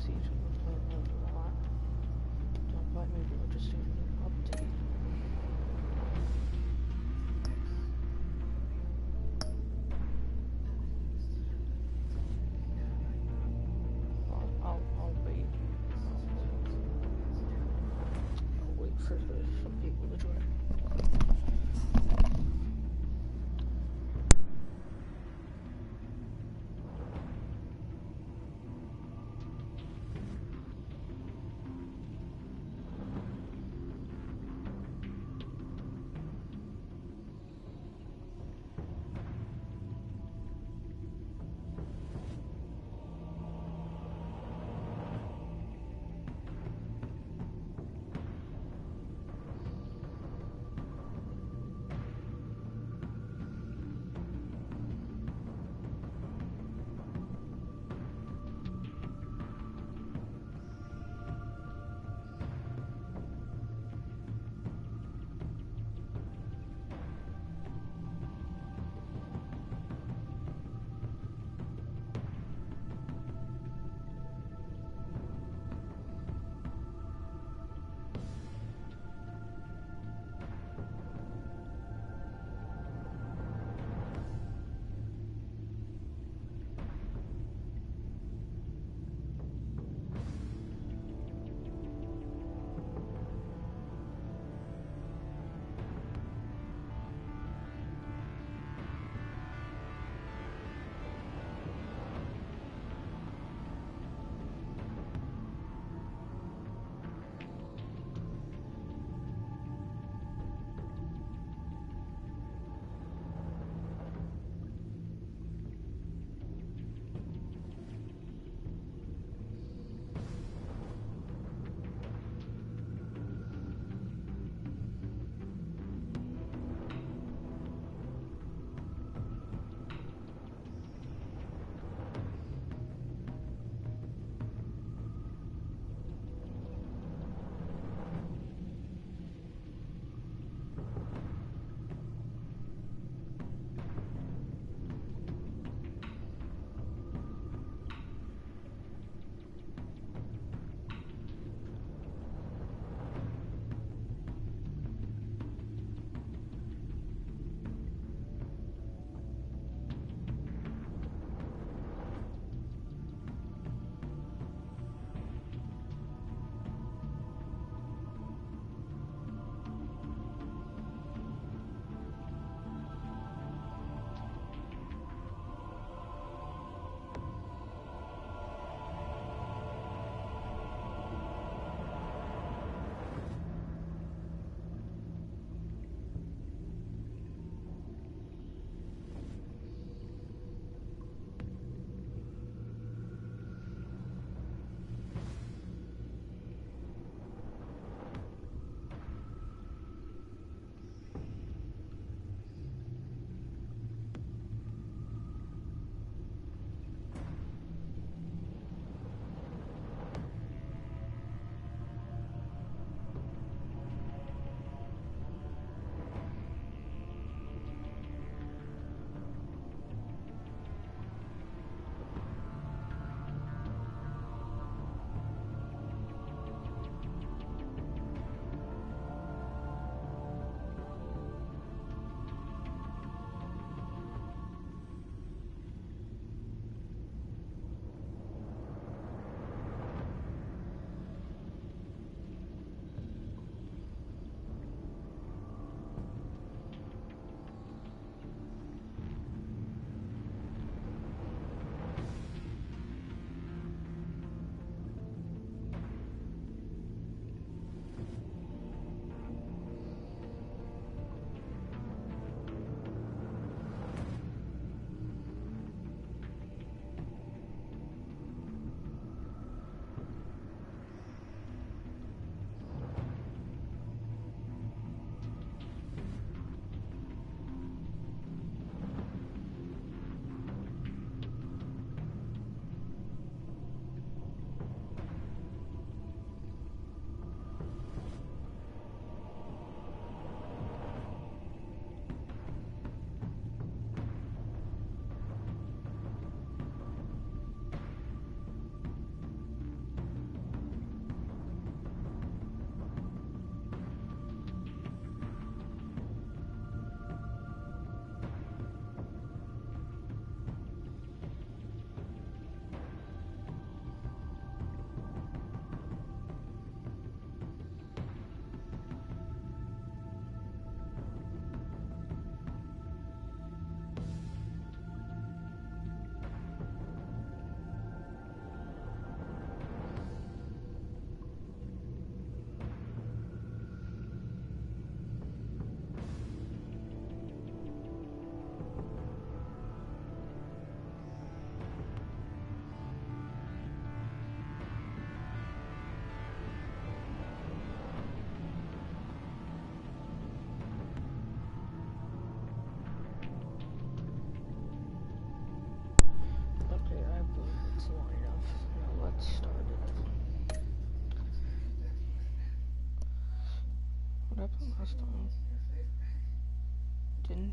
siege a lot. Don't blame me, we'll just do an update. I'll wait. I'll wait for some people to join.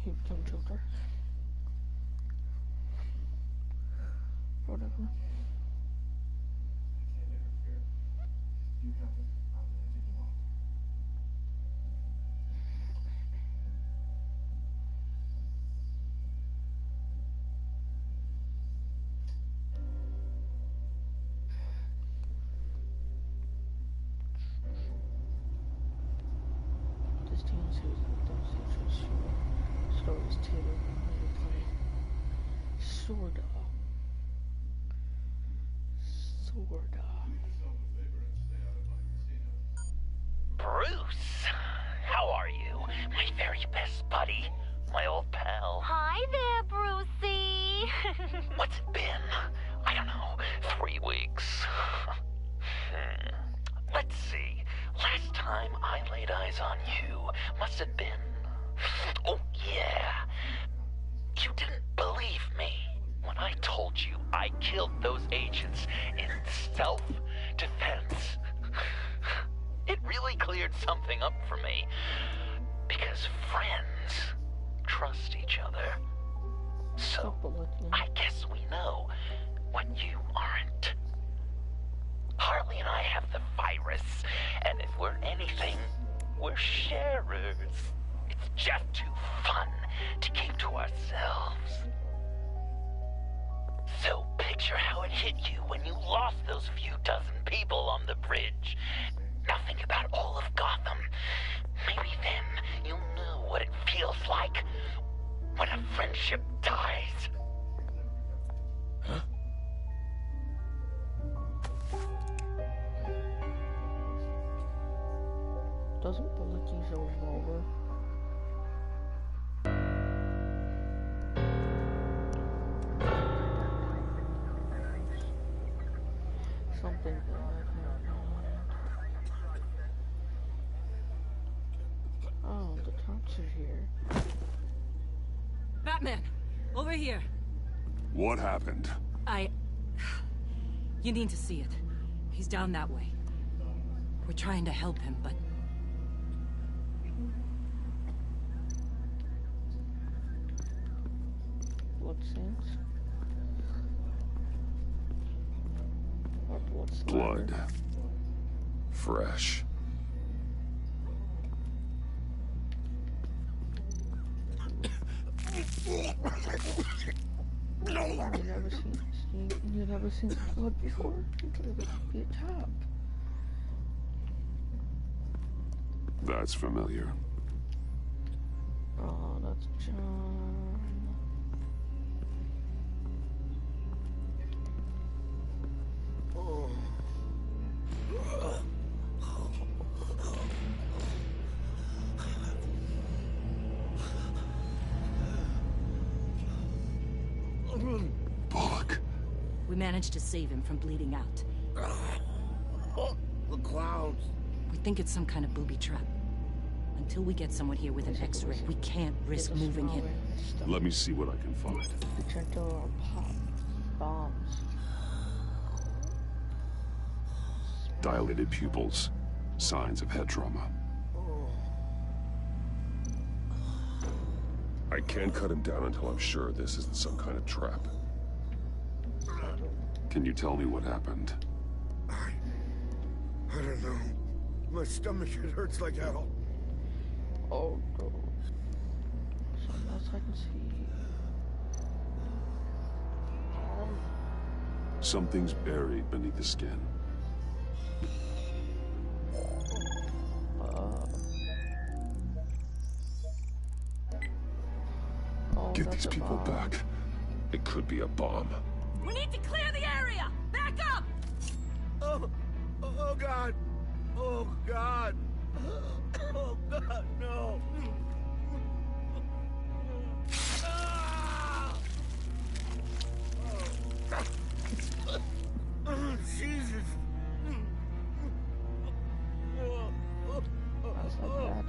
he became Joker. Whatever. This DLC was like those interesting stories too. When you play Sorda. Bruce, how are you? My very best buddy, my old pal. Hi there, Brucey. What's it been? I don't know, 3 weeks. Let's see. Last time I laid eyes on you must have been... Oh, yeah. You didn't believe me when I told you I killed those agents in self-defense. It really cleared something up for me. Because friends trust each other. So, I guess we know when you aren't. Harley and I have the virus, and if we're anything, we're sharers. It's just too fun to keep to ourselves. So picture how it hit you when you lost those few dozen people on the bridge. Now think about all of Gotham. Maybe then you'll know what it feels like when a friendship dies. Huh? Doesn't Bullet use a revolver? Something bad happened. Oh, the cops are here. Batman! Over here! What happened? You need to see it. He's down that way. We're trying to help him, but... Blood stains? Or blood splatter? Blood. Fresh. You never seen blood before? You could be a top. That's familiar. Oh, that's John. Oh. Bullock. We managed to save him from bleeding out. The clouds. We think it's some kind of booby trap. Until we get someone here with an X-ray, we can't risk moving him. Let me see what I can find. Projectile or pop bombs. Dilated pupils. Signs of head trauma. I can't cut him down until I'm sure this isn't some kind of trap. Can you tell me what happened? I don't know. My stomach, it hurts like hell. Oh no. Something else I can see. Something's buried beneath the skin. Get these people back. It could be a bomb. We need to clear the area! Back up! Oh God! Oh God! Oh God, no! Oh, Jesus! That's like that,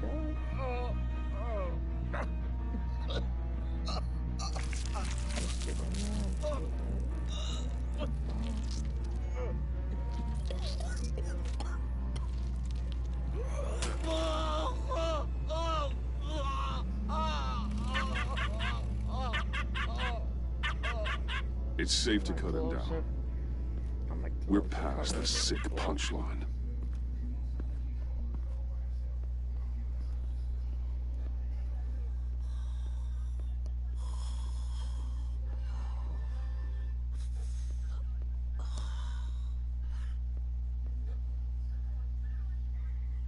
It's safe to cut him down. We're past the sick punchline.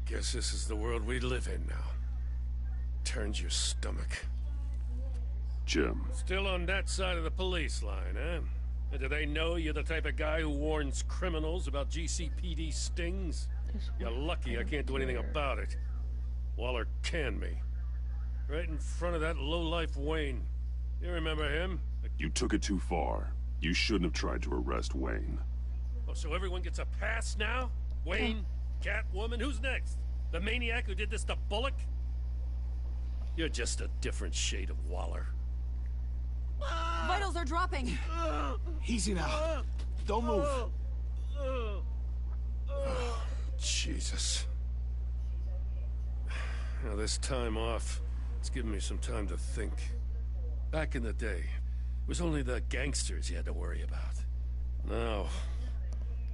Guess this is the world we live in now. Turns your stomach. Jim. Still on that side of the police line, eh? And do they know you're the type of guy who warns criminals about GCPD stings? You're lucky I can't do anything about it. Waller canned me. Right in front of that lowlife Wayne. You remember him? You took it too far. You shouldn't have tried to arrest Wayne. Oh, so everyone gets a pass now? Wayne? Catwoman? Who's next? The maniac who did this to Bullock? You're just a different shade of Waller. Vitals are dropping. Easy now. Don't move. Jesus. Now this time off, it's given me some time to think. Back in the day, it was only the gangsters you had to worry about. Now,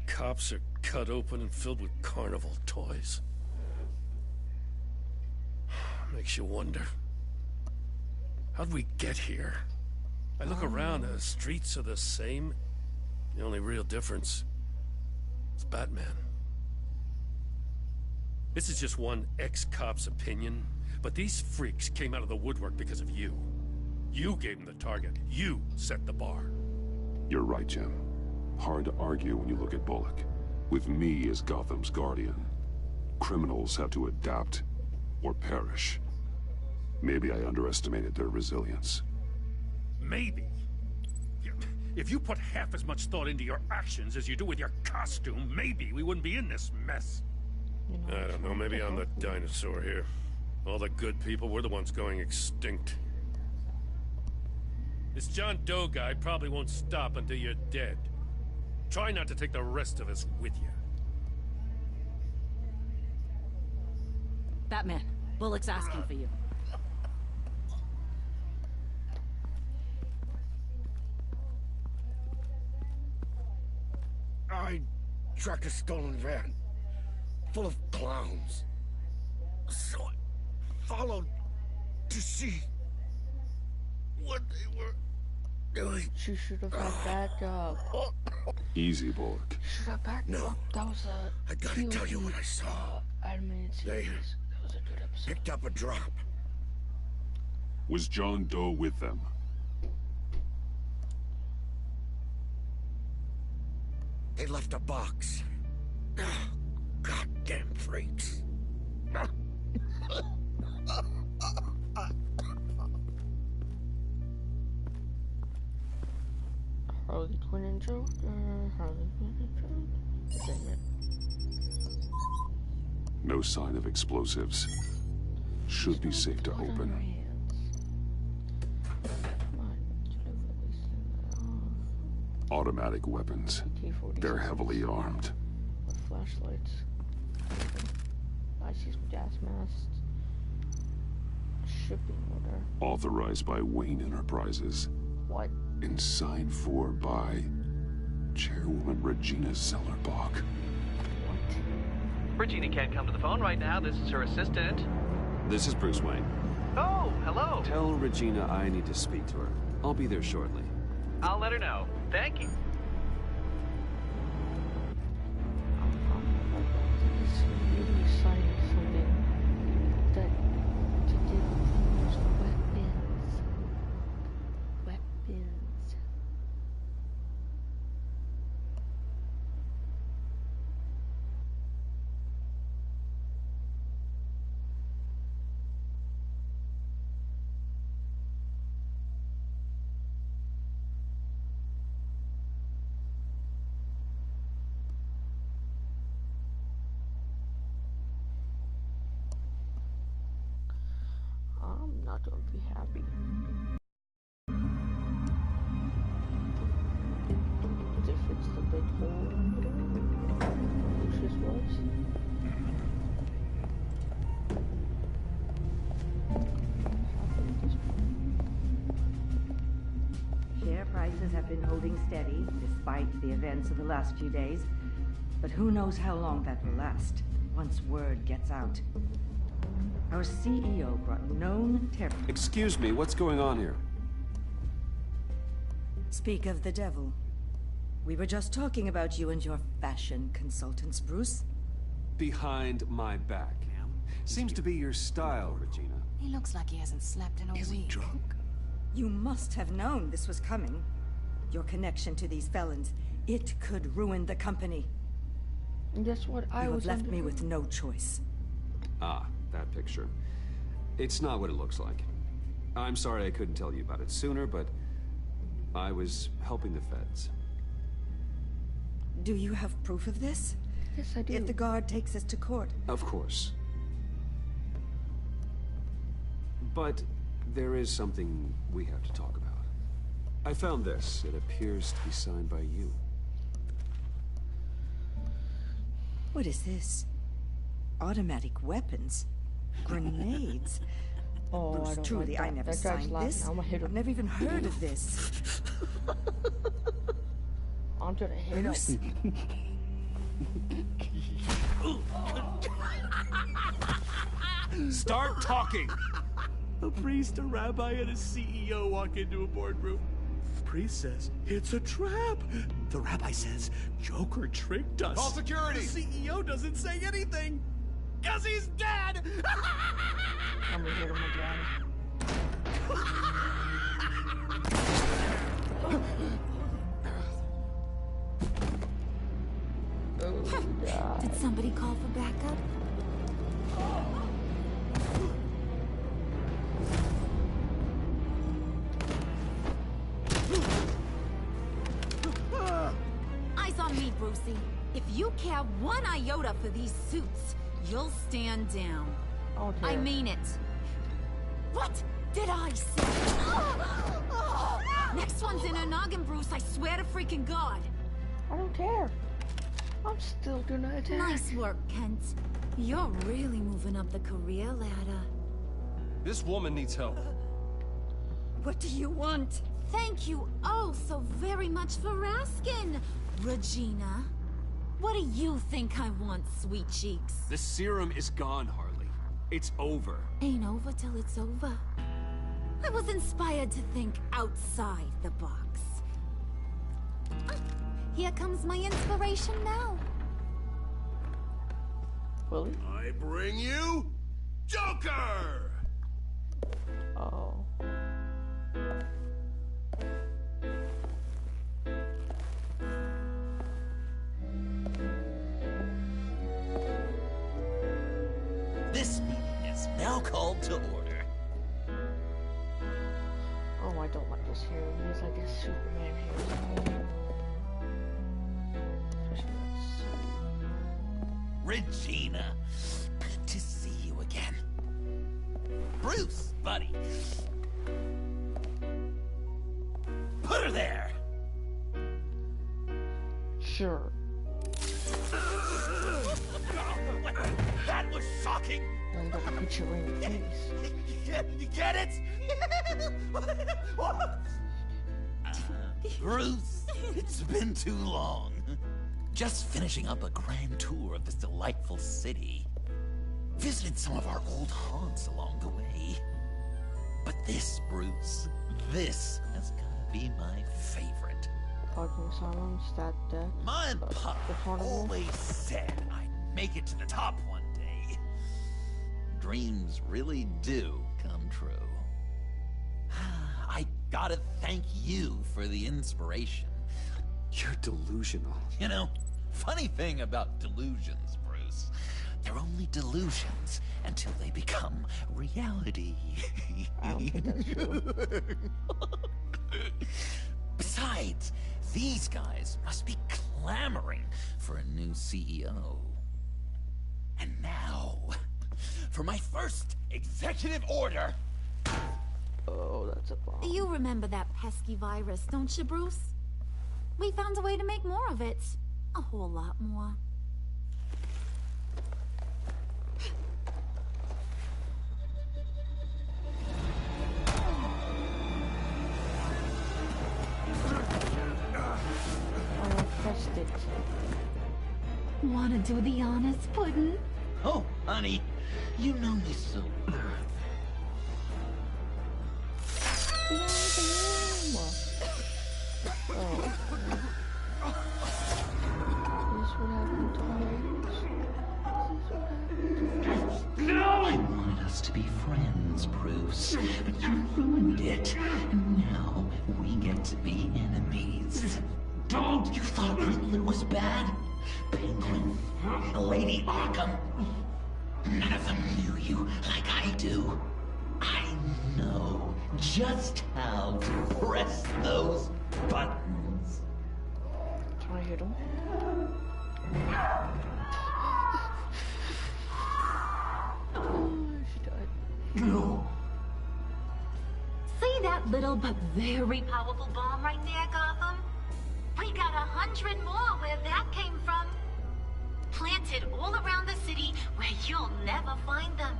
cops are cut open and filled with carnival toys. Makes you wonder. How'd we get here? I look around, the streets are the same. The only real difference is Batman. This is just one ex-cop's opinion, but these freaks came out of the woodwork because of you. You gave them the target. You set the bar. You're right, Jim. Hard to argue when you look at Bullock. With me as Gotham's guardian, criminals have to adapt or perish. Maybe I underestimated their resilience. Maybe. If you put half as much thought into your actions as you do with your costume, maybe we wouldn't be in this mess. I don't know, maybe I'm the dinosaur here. All the good people, we're the ones going extinct. This John Doe guy probably won't stop until you're dead. Try not to take the rest of us with you. Batman, Bullock's asking for you. I tracked a stolen van, full of clowns. So I followed to see what they were doing. She should have had that job. Easy, Bullock. Should have backed up. That was a... I gotta tell you what I saw. Animated series. That was a good episode. Picked up a drop. Was John Doe with them? They left a box. Goddamn freaks. Harley Quinn and Joker. Harley Quinn and Joker. Damn it. No sign of explosives. Should be safe to open. Automatic weapons. They're heavily armed. With flashlights. I see some gas masks. Shipping order. Authorized by Wayne Enterprises. What? And signed for by Chairwoman Regina Zellerbach. What? Regina can't come to the phone right now. This is her assistant. This is Bruce Wayne. Oh, hello. Tell Regina I need to speak to her. I'll be there shortly. I'll let her know. Thank you. This really signed something that to give criminals weapons. Weapons. I'm not gonna be happy. If it's the big hole, which is what? Share price. prices have been holding steady, despite the events of the last few days. But who knows how long that will last, once word gets out. Our CEO brought known terror... Excuse me, what's going on here? Speak of the devil. We were just talking about you and your fashion consultants, Bruce. Behind my back. Seems to be your style, Regina. He looks like he hasn't slept in a week. Is he drunk? You must have known this was coming. Your connection to these felons, it could ruin the company. And guess what? I was left me with no choice. Ah, that picture. It's not what it looks like. I'm sorry I couldn't tell you about it sooner, but I was helping the feds. Do you have proof of this? Yes, I do. If the guard takes us to court. Of course. But there is something we have to talk about. I found this. It appears to be signed by you. What is this? Automatic weapons? Grenades? Oh, Bruce, I don't truly, like that. I never That guy's signed laughing. this. I'm gonna hit him. I've never even heard of this. I'm gonna hit Bruce? him. Start talking! A priest, a rabbi, and a CEO walk into a boardroom. The priest says, it's a trap. The rabbi says, Joker tricked us. Call security! The CEO doesn't say anything. 'Cause he's dead! I'm gonna hit him again. Oh, God. Did somebody call for backup? Eyes on me, Brucey. If you care one iota for these suits, you'll stand down. Okay. I mean it. What did I say? Next one's in her noggin, Bruce. I swear to freaking God. I don't care. I'm still gonna attack. Nice work, Kent. You're really moving up the career ladder. This woman needs help. What do you want? Thank you oh so very much for asking, Regina. What do you think I want, sweet cheeks? The serum is gone, Harley. It's over. Ain't over till it's over. I was inspired to think outside the box. Here comes my inspiration now. Willie? I bring you Joker! Oh. This meeting is now called to order. Oh, I don't like this hero. He's like a Superman hero. Regina, good to see you again. Bruce, buddy. Put her there! Sure. That was shocking! I'm gonna hit you in the face. You get it? Bruce, it's been too long. Just finishing up a grand tour of this delightful city. Visited some of our old haunts along the way. But this, Bruce, this has gotta be my favorite. Parking asylum, stat deck. My pop always said I'd make it to the top one day. Dreams really do come true. I gotta thank you for the inspiration. You're delusional. You know, funny thing about delusions, Bruce. They're only delusions until they become reality. I don't think that's true. Besides, these guys must be clamoring for a new CEO. And now, for my first executive order. Oh, that's a bomb. You remember that pesky virus, don't you, Bruce? We found a way to make more of it. A whole lot more. Wanna do the honors, Puddin'? Oh, honey, you know me so. I wanted us to be friends, Bruce, but you ruined it. And now we get to be enemies. Don't! You thought Riddler was bad? Penguin, Lady Arkham. None of them knew you like I do. I know just how to press those buttons. Can I hit him? She died. No. See that little but very powerful bomb right there, Gotham? We got 100 more where that came from. Planted all around the city where you'll never find them.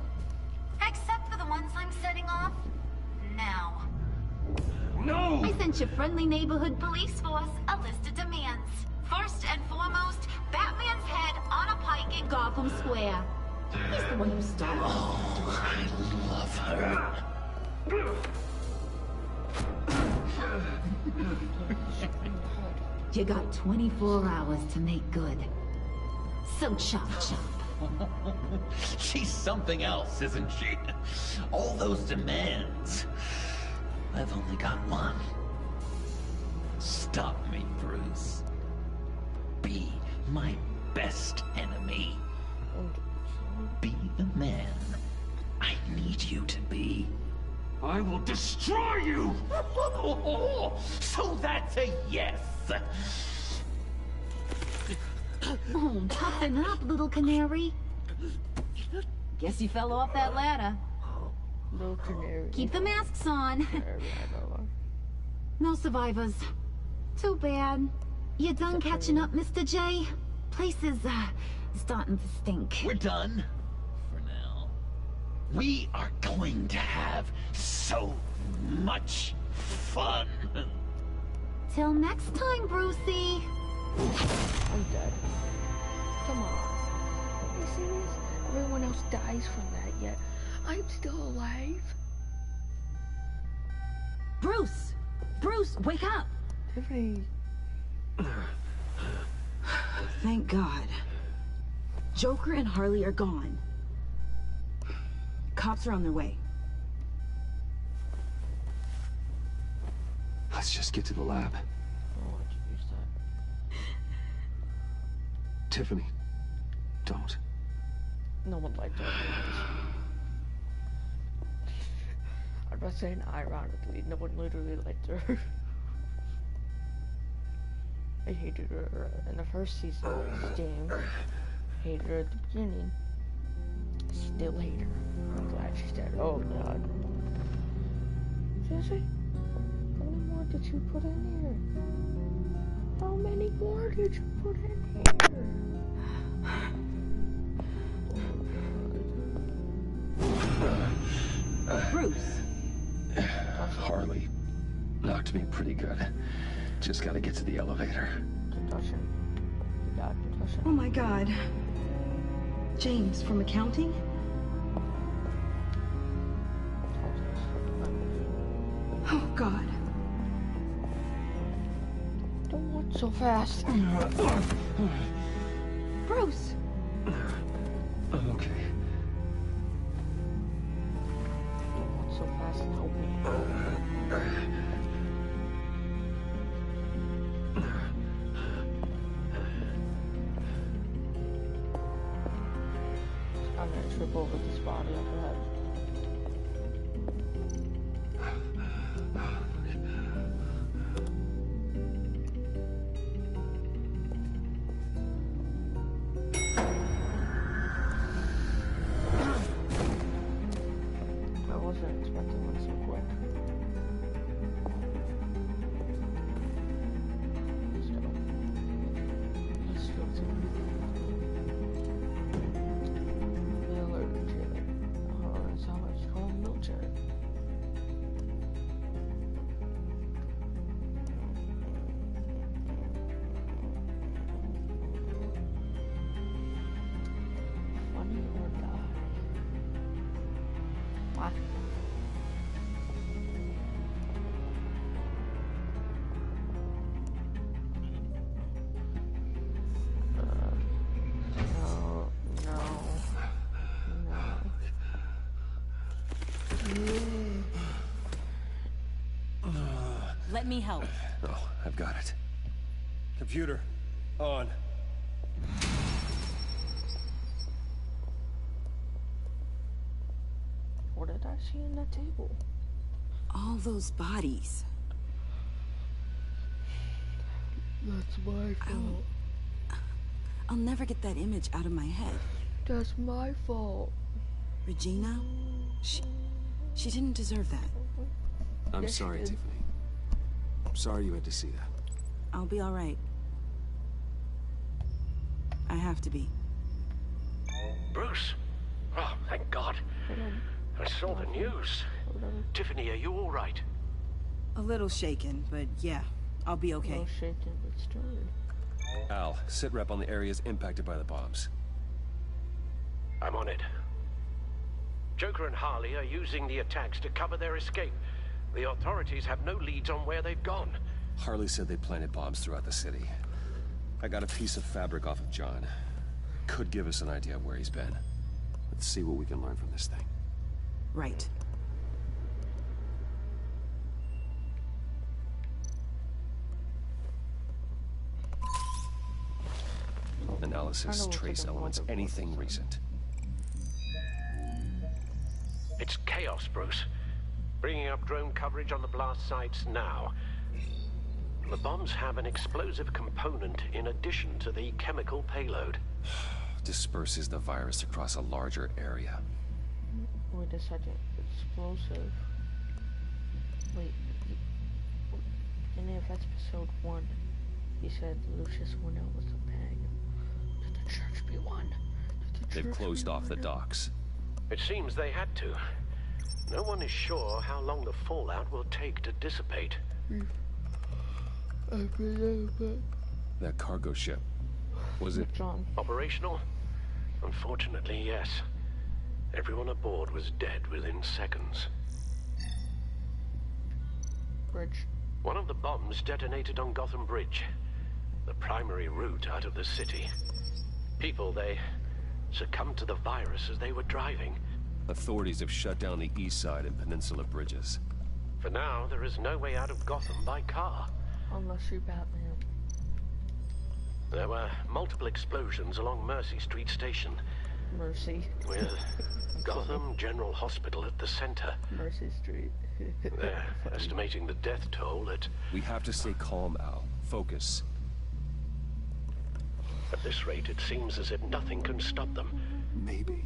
Except for the ones I'm setting off now. No! I sent your friendly neighborhood police force a list of demands. First and foremost, Batman's head on a pike in Gotham Square. He's the one who started. Oh, I love her. You got 24 hours to make good. So chop chop. She's something else, isn't she? All those demands. I've only got one. Stop me, Bruce. Be my best enemy. Be the man I need you to be. I will destroy you! So that's a yes! Oh, toughen up, little canary. Guess you fell off that ladder. Little canary. Keep the masks on. No survivors. Too bad. You done catching up, Mr. J? Place is, starting to stink. We're done. For now. We are going to have so much fun. Till next time, Brucey. I'm dead. Come on. Are you serious? Everyone else dies from that, yet I'm still alive. Bruce! Bruce, wake up! Tiffany. Thank God. Joker and Harley are gone. Cops are on their way. Let's just get to the lab. Oh, why'd you use that? Tiffany, don't. No one liked her. I'm not saying ironically, no one literally liked her. I hated her in the first season of James. Hated her at the beginning. Still hate her. I'm glad she's dead. Oh God. Jesse, how many more did you put in here? How many more did you put in here? Bruce! Harley knocked me pretty good. Just gotta get to the elevator. Concussion. You got concussion. Oh my God. James, from accounting? Oh God. Don't walk so fast. Bruce! Okay. Don't walk so fast and help me. I'm gonna trip over this body up ahead. I wasn't expecting one so quick. Let's go. Let's go to the alert. Hold on. Let me help. Oh, I've got it. Computer, on. What did I see on that table? All those bodies. That's my fault. I'll never get that image out of my head. That's my fault. Regina? She didn't deserve that. I'm sorry, Tiffany. I'm sorry you had to see that. I'll be all right. I have to be. Bruce? Oh, thank God. I saw the news. Tiffany, are you all right? A little shaken, but yeah, I'll be okay. A little shaken, but stirred. Al, sit rep on the areas impacted by the bombs. I'm on it. Joker and Harley are using the attacks to cover their escape. The authorities have no leads on where they've gone. Harley said they planted bombs throughout the city. I got a piece of fabric off of John. Could give us an idea of where he's been. Let's see what we can learn from this thing. Right. Analysis, trace elements, anything recent. It's chaos, Bruce. Bringing up drone coverage on the blast sites now. The bombs have an explosive component in addition to the chemical payload. Disperses the virus across a larger area. Wait a second. Explosive. Wait. In episode 1, he said Lucius went out with a bang. Did the church be one? They've closed off the docks. It seems they had to. No one is sure how long the fallout will take to dissipate. That cargo ship. Was it operational? Unfortunately, yes. Everyone aboard was dead within seconds. Bridge. One of the bombs detonated on Gotham Bridge, the primary route out of the city. People, they succumbed to the virus as they were driving. Authorities have shut down the east side and peninsula bridges. For now, there is no way out of Gotham by car. Unless you're Batman. There were multiple explosions along Mercy Street Station. Mercy. With Gotham General Hospital at the center. Mercy Street. They're estimating the death toll at... We have to stay calm, Al. Focus. At this rate, it seems as if nothing can stop them. Maybe.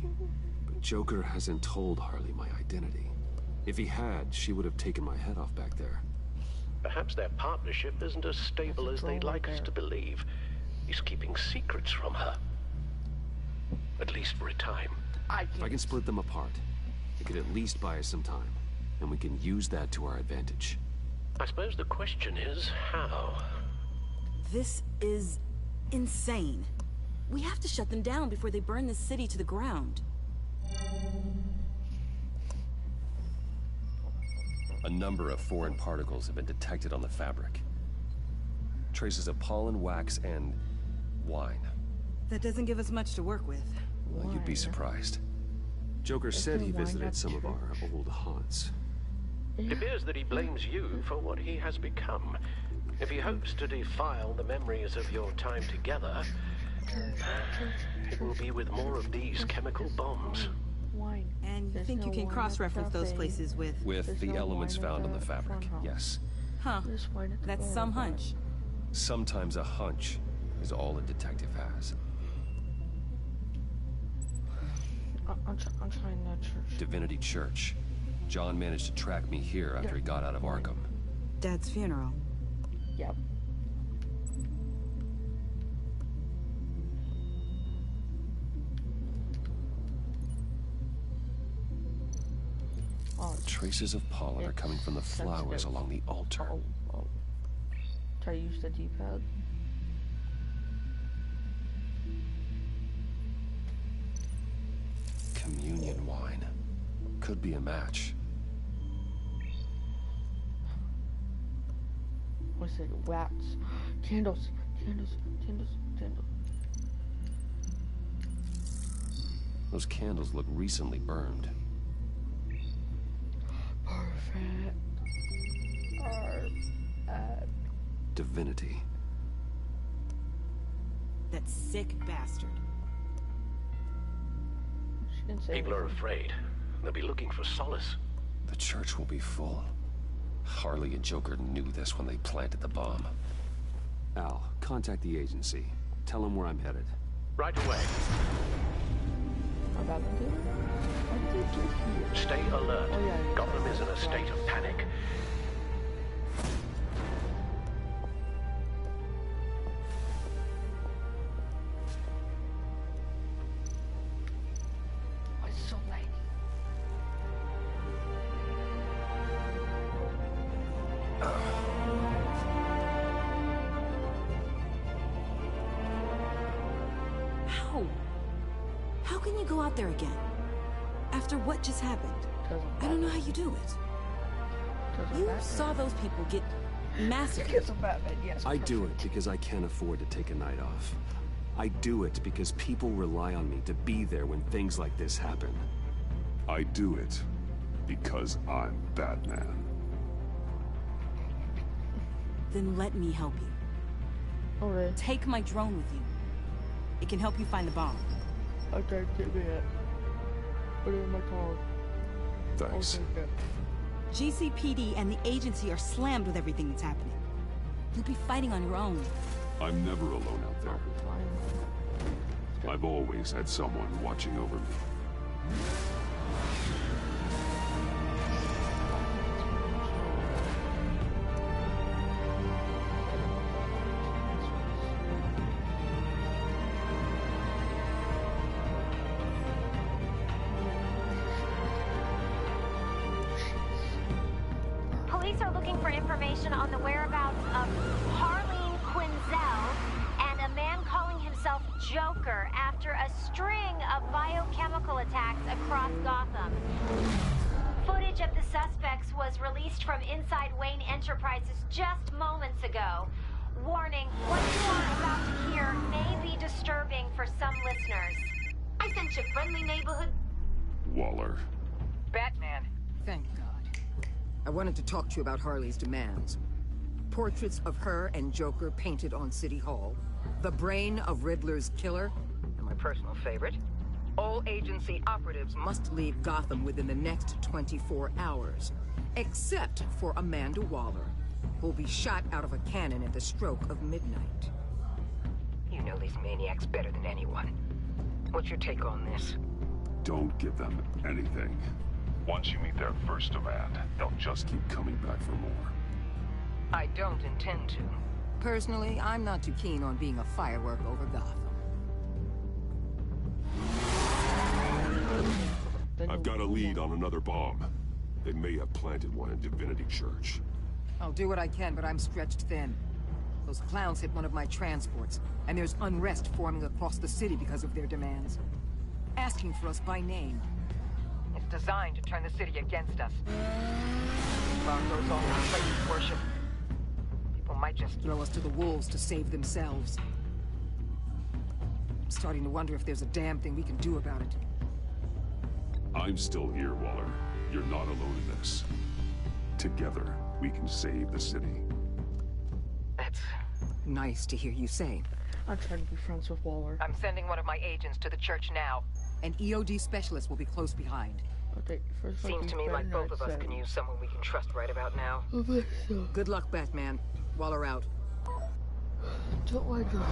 But Joker hasn't told Harley my identity. If he had, she would have taken my head off back there. Perhaps their partnership isn't as stable as they'd like us to believe. He's keeping secrets from her. At least for a time. If I can split them apart, it could at least buy us some time. And we can use that to our advantage. I suppose the question is, how? This is insane. We have to shut them down before they burn the city to the ground. A number of foreign particles have been detected on the fabric. Traces of pollen, wax, and wine. That doesn't give us much to work with. Well, you'd be surprised. Joker said he visited some of our old haunts. It appears that he blames you for what he has become. If he hopes to defile the memories of your time together, it will be with more of these chemical bombs. And you think you can cross-reference those places with... With the elements found on the fabric, yes. Huh. That's some hunch. Sometimes a hunch is all a detective has. I'm trying that church. Divinity Church. John managed to track me here after he got out of Arkham. Dad's funeral. Yep. Traces of pollen are coming from the flowers along the altar. Try to use the D-pad. Communion wine. Could be a match. What's it? Wax. Candles. Candles. Candles. Candles. Those candles look recently burned. Perfect. divinity. That sick bastard. She didn't say People are afraid. They'll be looking for solace. The church will be full. Harley and Joker knew this when they planted the bomb. Al, contact the agency. Tell them where I'm headed. Right away. Stay alert. Gotham is in a state of panic. Why is it so late? How can you go out there again? After what just happened? I don't know how you do it. You saw those people get massacred. I do it because I can't afford to take a night off. I do it because people rely on me to be there when things like this happen. I do it because I'm Batman. Then let me help you. Okay. Take my drone with you. It can help you find the bomb. Okay, give me it. Put it in my car. Thanks. GCPD and the agency are slammed with everything that's happening. You'll be fighting on your own. I'm never alone out there. I've always had someone watching over me. Police are looking for information on the whereabouts of Harleen Quinzel and a man calling himself Joker after a string of biochemical attacks across Gotham. Footage of the suspects was released from inside Wayne Enterprises just moments ago. Warning, what you are about to hear may be disturbing for some listeners. I sent you friendly neighborhood... Waller. Batman. Thank God. I wanted to talk to you about Harley's demands. Portraits of her and Joker painted on City Hall. The brain of Riddler's killer. And my personal favorite. All agency operatives must leave Gotham within the next 24 hours. Except for Amanda Waller, who'll be shot out of a cannon at the stroke of midnight. You know these maniacs better than anyone. What's your take on this? Don't give them anything. Once you meet their first demand, they'll just keep coming back for more. I don't intend to. Personally, I'm not too keen on being a firework over Gotham. I've got a lead on another bomb. They may have planted one in Divinity Church. I'll do what I can, but I'm stretched thin. Those clowns hit one of my transports, and there's unrest forming across the city because of their demands. Asking for us by name. It's designed to turn the city against us. Bomb goes off in places worship. People might just throw us to the wolves to save themselves. I'm starting to wonder if there's a damn thing we can do about it. I'm still here, Waller. You're not alone in this. Together, we can save the city. That's nice to hear you say. I'm trying to be friends with Waller. I'm sending one of my agents to the church now. An EOD specialist will be close behind. Okay, first seems to me like both of us can use someone we can trust right about now. Good luck, Batman. Waller out. Don't like her.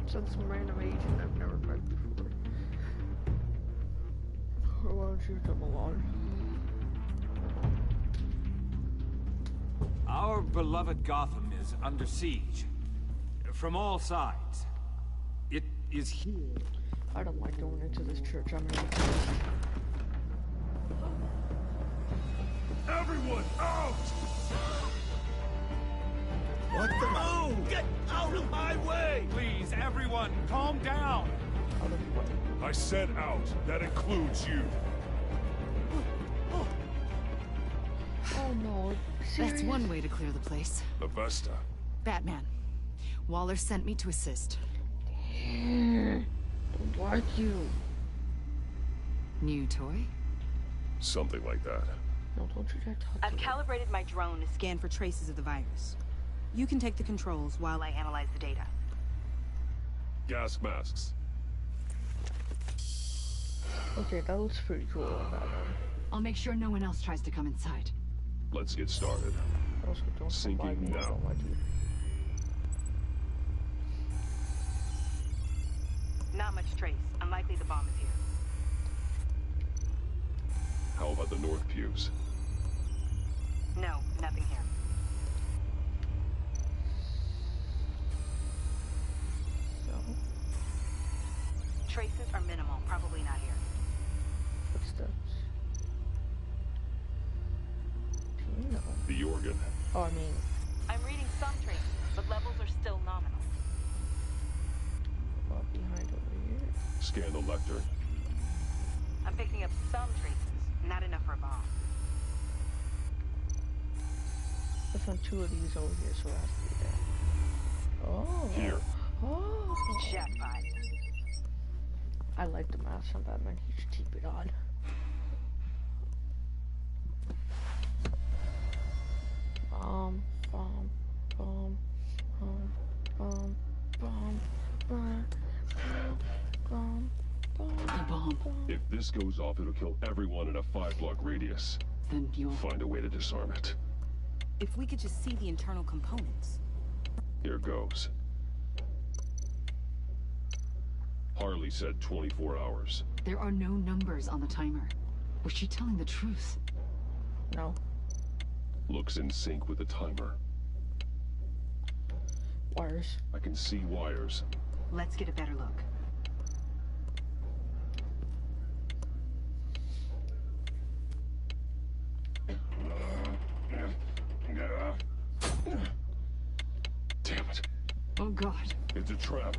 Send some random agent I've never met before. Or why don't you come along? Our beloved Gotham is under siege. From all sides. It is here. I don't like going into this church. I'm in. Everyone out! What the? Move! Get out of my way! Please, everyone, calm down. I said out. That includes you. Oh no. That's one way to clear the place. Avesta. Batman. Waller sent me to assist. Don't like you. New toy? Something like that. No, don't you dare talk to I've calibrated my drone to scan for traces of the virus. You can take the controls while I analyze the data. Gas masks. Okay, that looks pretty cool. I'll make sure no one else tries to come inside. Let's get started. Sinking now. Not much trace. Unlikely the bomb is here. How about the north pews? No, nothing here. So? Traces are minimal. Probably not here. Footsteps. No. The organ. Oh, I mean... I'm reading some traces, but levels are still nominal. What behind over here? Scan the lectern. I'm picking up some traces. Not enough for a bomb. I found 2 of these over here, so it has to be there. Oh. Here. Oh. Jackpot. I like the mask on Batman. He should keep it on. Bomb, bomb, bomb, bomb, bomb, bomb, bomb, bomb, bomb, bomb. If this goes off, it'll kill everyone in a 5-block radius. Then you'll find a way to disarm it. If we could just see the internal components. Here goes. Harley said 24 hours. There are no numbers on the timer. Was she telling the truth? No. Looks in sync with the timer. Wires. I can see wires. Let's get a better look. Damn it. Oh God. It's a trap.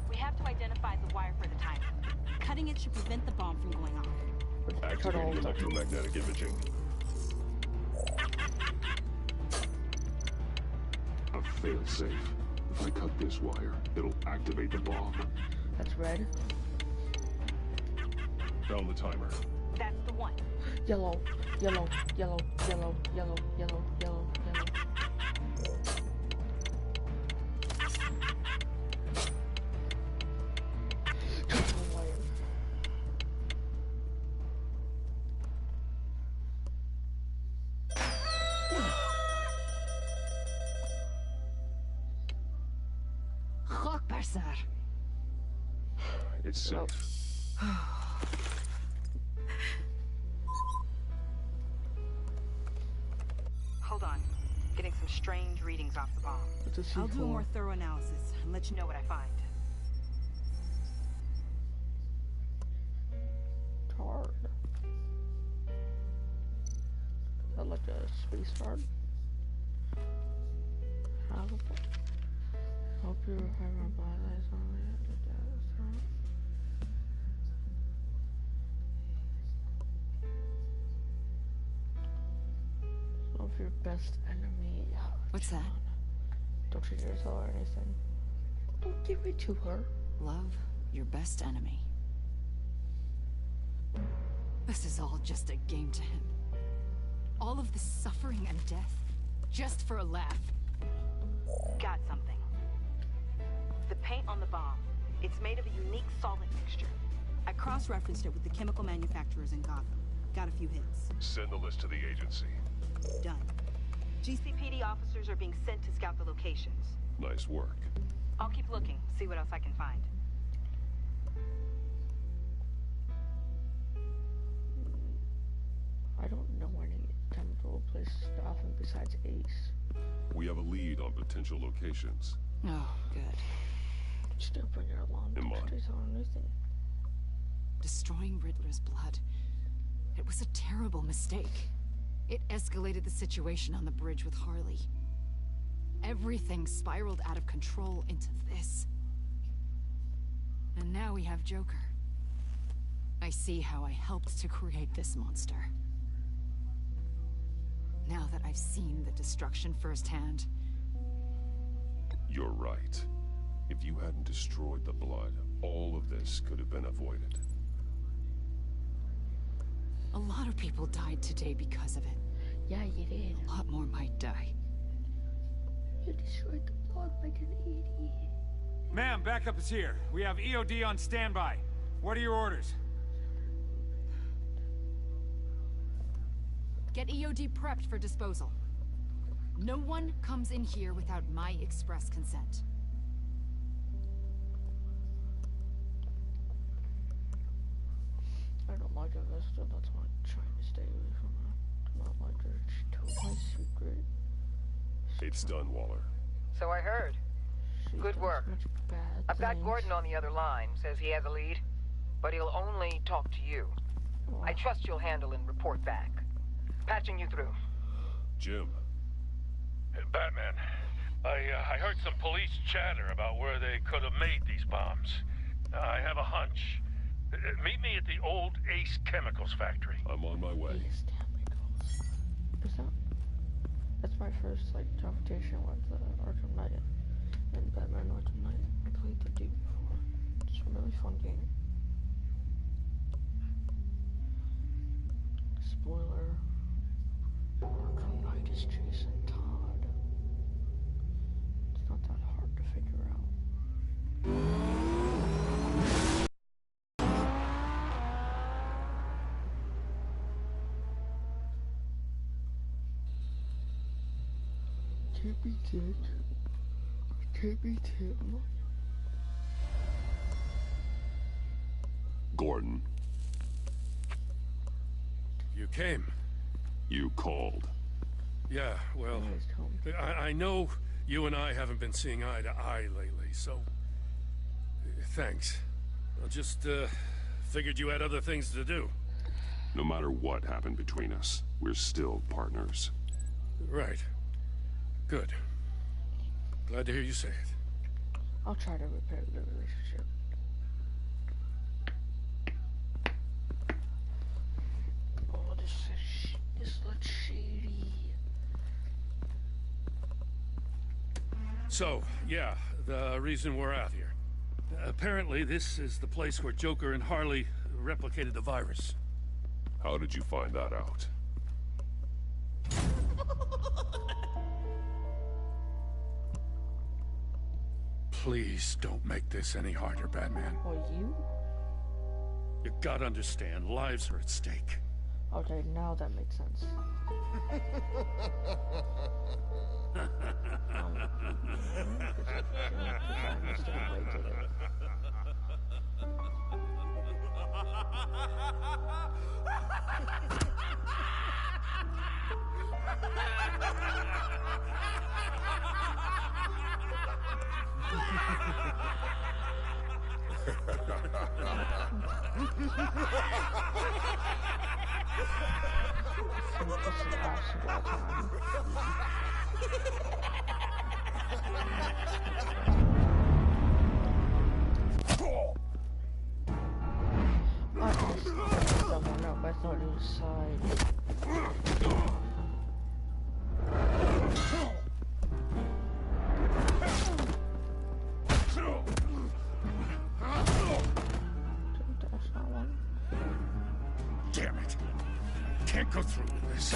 We have to identify the wire for the timer. Cutting it should prevent the bomb from going off. Activating electromagnetic imaging. A failsafe. If I cut this wire, it'll activate the bomb. That's red. Found the timer. That's the one. Yellow, yellow, yellow, yellow, yellow, yellow, yellow, yellow. It's safe. Hold on. Getting some strange readings off the bomb. I'll do a more thorough analysis and let you know what I find. Hard. Is that like a space card? Hope you revive our bodies on it. Of your best enemy. What's that? Don't you dare tell her anything. Don't give it to her. Love your best enemy. This is all just a game to him. All of this suffering and death, just for a laugh. Got something. The paint on the bomb. It's made of a unique solvent mixture. I cross-referenced it with the chemical manufacturers in Gotham. Got a few hits. Send the list to the agency. Done. GCPD officers are being sent to scout the locations. Nice work. I'll keep looking, see what else I can find. I don't know any chemical places in Gotham besides Ace. We have a lead on potential locations. Oh, good. Still bring her along. On anything. Destroying Riddler's blood. It was a terrible mistake. It escalated the situation on the bridge with Harley. Everything spiraled out of control into this. And now we have Joker. I see how I helped to create this monster. Now that I've seen the destruction firsthand... You're right. If you hadn't destroyed the blood, all of this could have been avoided. A lot of people died today because of it. Yeah, you did. A lot more might die. You destroyed the blog like an idiot. Ma'am, backup is here. We have EOD on standby. What are your orders? Get EOD prepped for disposal. No one comes in here without my express consent. I don't like Avesta, that's why I'm trying to stay away from her. I don't like her, she told my secret. It's done, Waller. So I heard. Good work. I've got Gordon on the other line. Says he has a lead, but he'll only talk to you. Wow. I trust you'll handle and report back. Patching you through. Jim. Batman, I heard some police chatter about where they could have made these bombs. I have a hunch. Meet me at the old Ace Chemicals factory. I'm on my way. Ace Chemicals. That's my first, confrontation with Arkham Knight and Batman Arkham Knight. I played the day before. It's a really fun game. Spoiler. Arkham Knight is chasing Todd. It's not that hard to figure out. Can't be Tim. Can't be Tim. Gordon. You came. You called. Yeah, well, I know you and I haven't been seeing eye to eye lately, so thanks. I just figured you had other things to do. No matter what happened between us, we're still partners. Right. Good. Glad to hear you say it. I'll try to repair the relationship. Oh, this looks shady. So, yeah, the reason we're out here. Apparently, this is the place where Joker and Harley replicated the virus. How did you find that out? Please don't make this any harder, Batman. Or you? You gotta understand, lives are at stake. Okay, now that makes sense. I thought it was side. Damn it. Can't go through with this.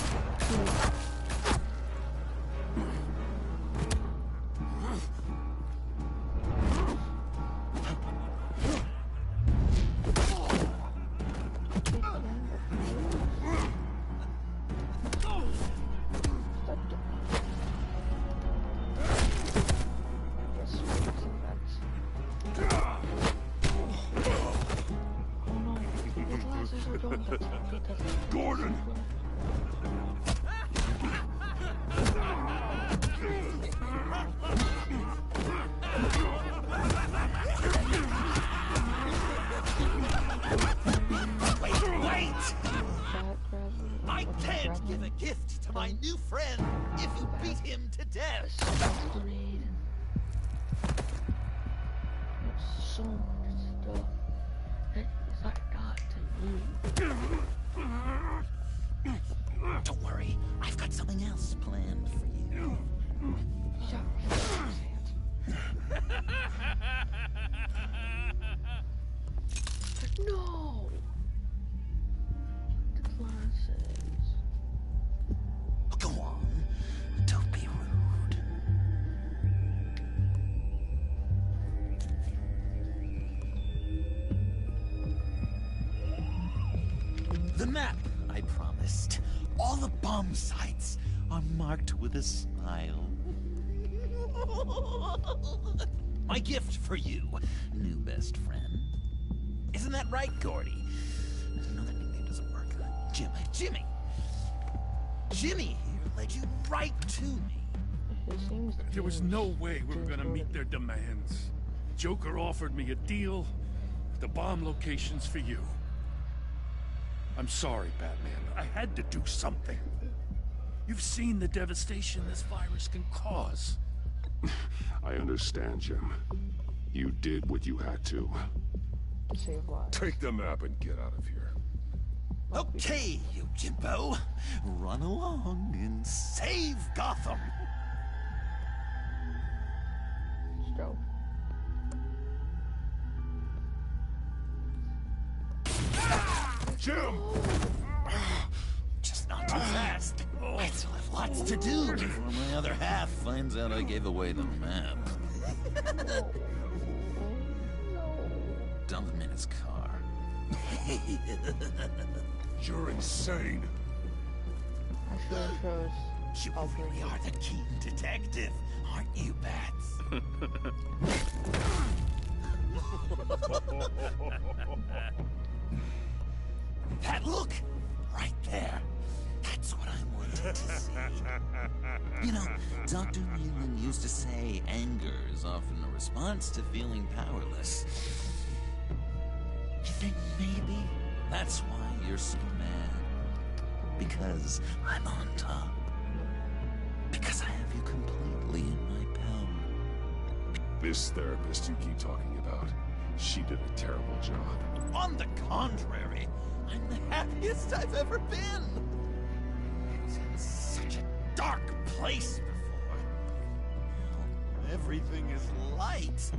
Gordon! Wait! I can't give a gift to my new friend if you beat him to death. So much stuff that is not to you. Don't worry, I've got something else planned for you. No! The map I promised. All the bomb sites are marked with a smile. My gift for you, new best friend. Isn't that right, Gordy? No, that nickname doesn't work. Jimmy. Jimmy here led you right to me. There was no way we were gonna meet their demands. Joker offered me a deal, the bomb locations for you. I'm sorry, Batman. I had to do something. You've seen the devastation this virus can cause. I understand, Jim. You did what you had to. Take the map and get out of here. Okay, you Jimbo. Run along and save Gotham. Let's go. Jim! Just not too fast. I still have lots to do before my other half finds out I gave away the map. Dump him in his car. You're insane. You really are the keen detective, aren't you, Bats? That look! Right there. That's what I'm wanting to see. You know, Dr. Newman used to say anger is often a response to feeling powerless. You think maybe that's why you're so mad? Because I'm on top. Because I have you completely in my power. This therapist you keep talking about, she did a terrible job. On the contrary, I'm the happiest I've ever been. I was in such a dark place before. Now everything is light.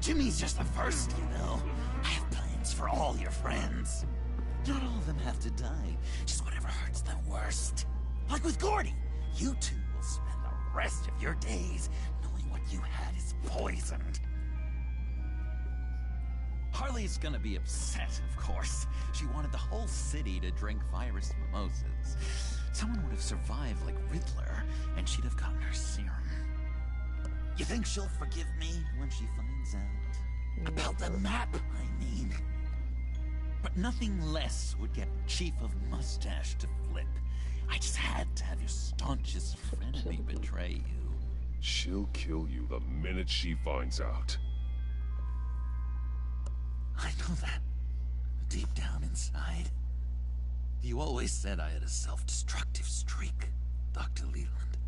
Jimmy's just the first, you know. I have plans for all your friends. Not all of them have to die, just whatever hurts them worst. Like with Gordy, you two will spend the rest of your days knowing what you had is poisoned. Harley's gonna be upset, of course. She wanted the whole city to drink virus mimosas. Someone would have survived like Riddler, and she'd have gotten her serum. You think she'll forgive me when she finds out? About the map, I mean. But nothing less would get Chief of Mustache to flip. I just had to have your staunchest frenemy betray you. She'll kill you the minute she finds out. I know that. Deep down inside. You always said I had a self-destructive streak, Dr. Leland.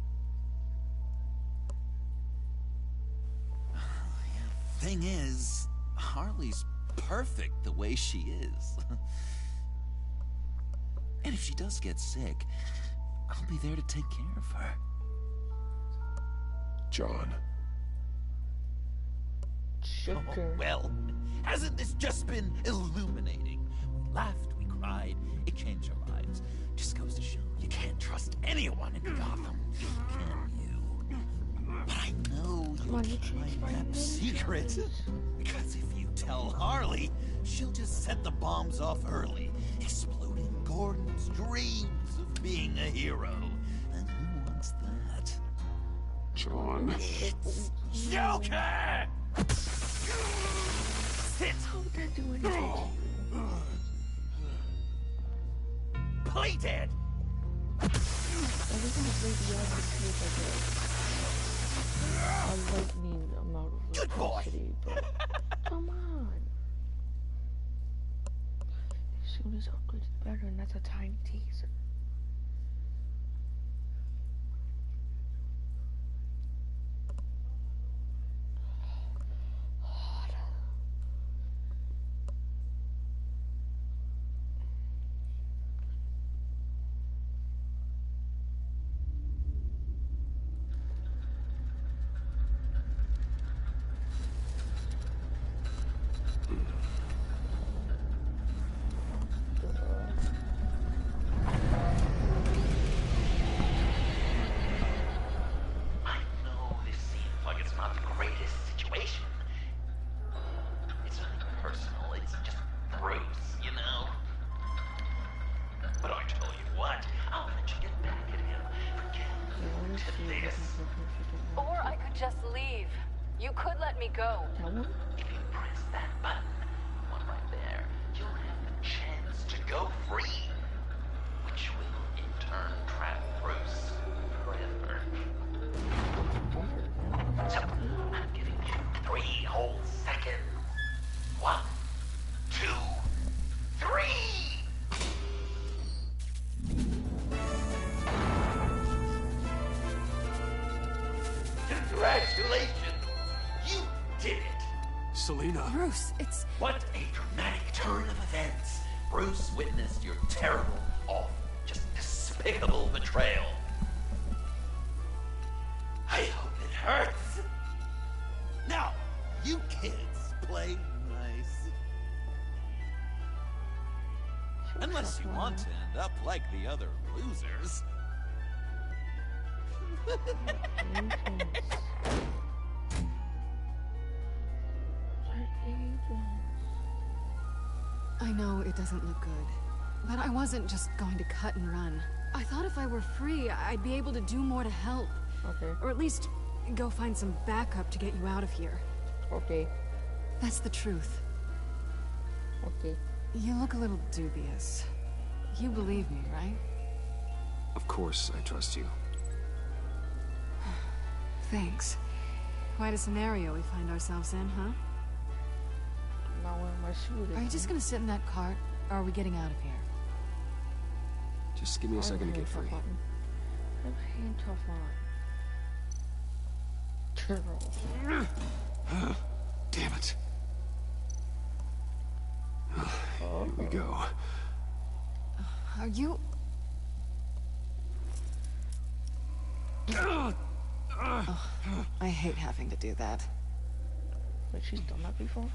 Thing is, Harley's perfect the way she is. And if she does get sick, I'll be there to take care of her. John. Oh, well, hasn't this just been illuminating? We laughed, we cried, it changed our lives. Just goes to show you can't trust anyone in Gotham, can you? But I know you'll keep my map secret. Because if you tell Harley, she'll just set the bombs off early, exploding Gordon's dreams of being a hero. And who wants that? John. It's Joker! Sit! How would that do anything? Play dead! Everything's radioactive like a lightning amount of electricity, but come on. As soon as upgrades better, and that's a tiny teaser. just leave. You could let me go. If you press that button, one right there, you'll have the chance to go free. Which will, in turn, trap Bruce forever. So, I'm giving you 3 whole seconds. 1, 2, 3! Congratulations! You did it! Selina. Bruce, it's... What a dramatic turn of events. Bruce witnessed your terrible, awful, just despicable betrayal. I hope it hurts. Now, you kids play nice. Unless you want to end up like the other losers. I know it doesn't look good, but I wasn't just going to cut and run. I thought if I were free, I'd be able to do more to help. Okay. Or at least go find some backup to get you out of here. Okay. That's the truth. Okay. You look a little dubious. You believe me, right? Of course, I trust you. Thanks. Quite a scenario we find ourselves in, huh? Not wearing my suit. Are you just gonna sit in that cart, or are we getting out of here? Just give me a second to get free. Have handcuff on. Damn it. Here we go. Are you... I hate having to do that. But she's done that before?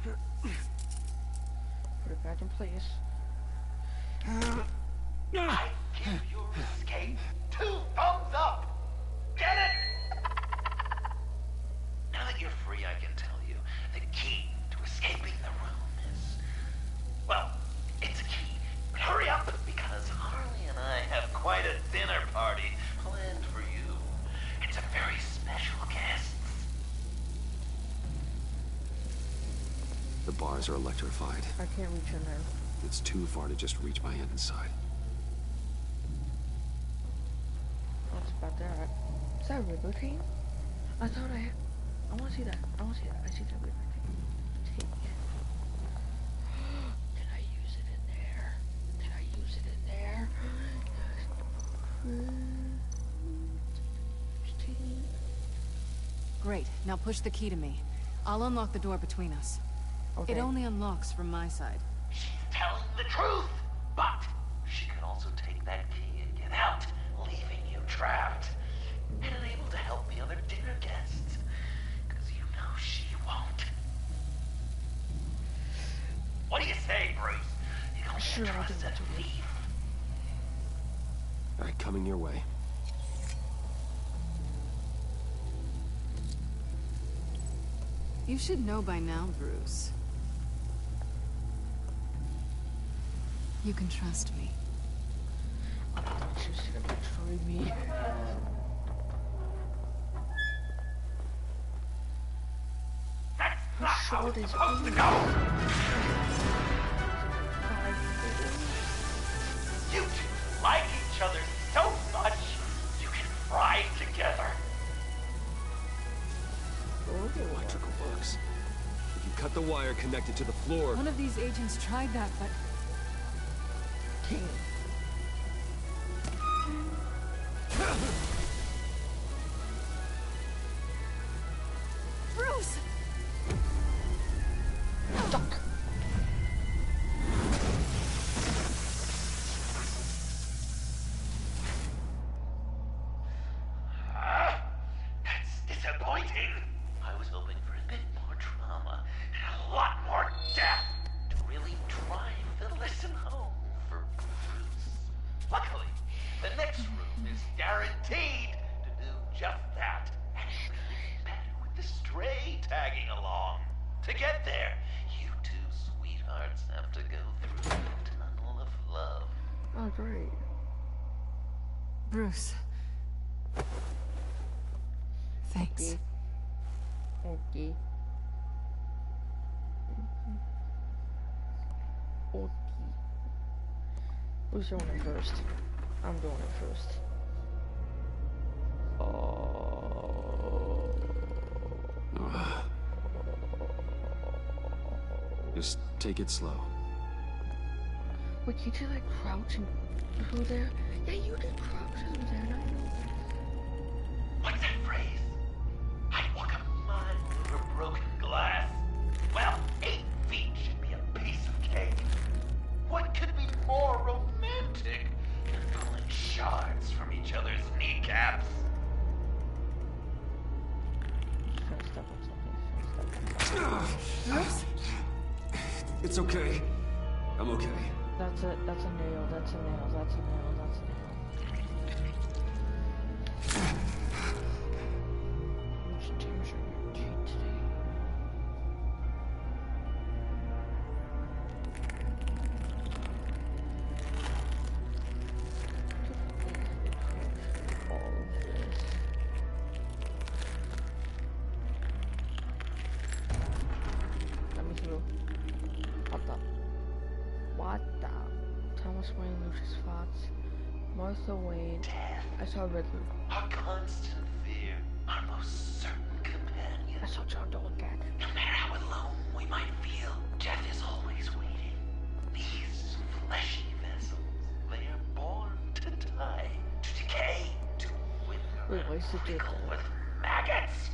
Put it back in place. I give your escape 2 thumbs up! Get it? Now that you're free, I can tell you the key to escaping the room is... Well, it's a key. But hurry up, because Harley and I have quite a dinner party planned for you. It's a very special guest. The bars are electrified. I can't reach in there. It's too far to just reach my hand inside. What's about that? Is that a Riddler chain? I thought I want to see that. I want to see that. I see that Riddler chain. Can I use it in there? Can I use it in there? Great. Now push the key to me. I'll unlock the door between us. Okay. It only unlocks from my side. She's telling the truth, but she could also take that key and get out, leaving you trapped and unable to help the other dinner guests, because you know she won't. What do you say, Bruce? You don't trust a thief. All right, coming your way. You should know by now, Bruce. You can trust me. I thought she was gonna betray me. That's not how it's supposed to go! You two like each other so much, you can fry together. Electrical box. If you cut the wire connected to the floor... One of these agents tried that, but... Bruce! Duck! That's disappointing. I was hoping for a bit more drama and a lot more death to really drive the lesson home for Bruce. Luckily, the next room is guaranteed to do just that. And it's even better with the stray tagging along. To get there, you two sweethearts have to go through the tunnel of love. Oh, great. Bruce, Thanks. Okay. Okay. Who's doing it first? I'm doing it first. Just take it slow. Wait, you did like crouch and through there? Yeah, you did crouch through there, and I know that. What's that phrase? I'd walk a mile over broken glass. Well, 8 feet should be a piece of cake. What could be more romantic than pulling shards from each other's kneecaps? It's okay. I'm okay. That's a nail, that's a nail, that's a nail, that's a nail. Which tears are your teeth today? All of this. Let me through. What the? Thomas Wayne, Lucius Fox, Martha Wayne. Death. I saw Riddler. Our constant fear, our most certain companion. I saw John Dolittle. No matter how alone we might feel, death is always waiting. These fleshy vessels, they are born to die, to decay, to wither, prickle with maggots.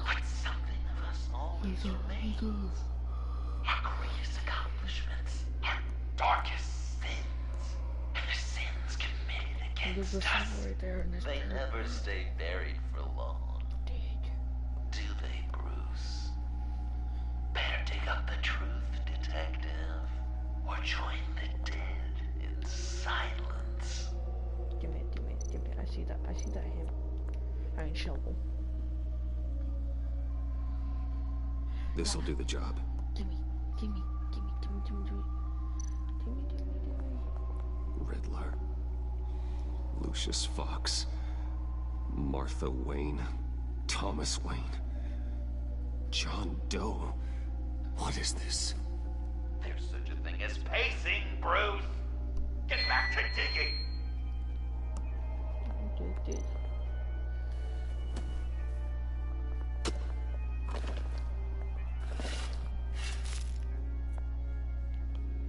But something of us always remains. Our greatest accomplishments, our darkest sins, and the sins committed against us, they never stay buried for long. Do they, Bruce? Better dig up the truth, detective, or join the dead in silence. Give me. I see that him. I mean, shovel. This'll do the job. Give me. Riddler. Lucius Fox. Martha Wayne. Thomas Wayne. John Doe. What is this? There's such a thing as pacing, Bruce! Get back to digging!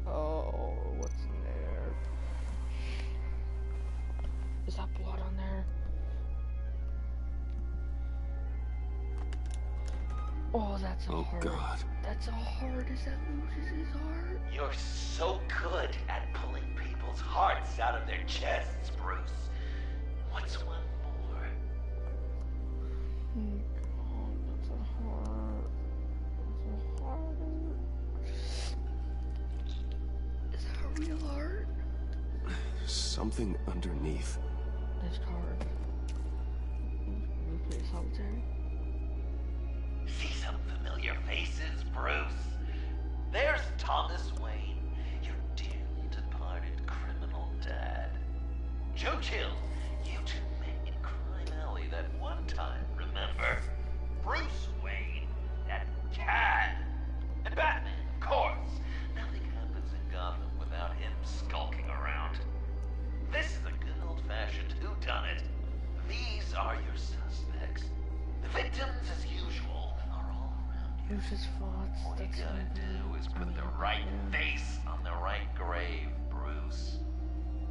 Oh, what's in there? Is that blood on there? Oh, that's a heart. God. That's a heart. Is that Lucius's heart? You're so good at pulling people's hearts out of their chests, Bruce. What's one more? Oh, God, that's a heart. That's a heart. Is that a real heart? Something underneath. This card. We play solitaire. See some familiar faces, Bruce? There's Thomas Wayne, your dearly departed criminal dad. Joe Chill, you two met in Crime Alley that one time, remember? Bruce Wayne, that cad. And Batman, of course. Nothing happens in Gotham without him skulking around. This is a good old-fashioned whodunit. These are your suspects. The victims, as usual, are all around you. Lucius Fox. All you gotta do is put the right face on the right grave, Bruce.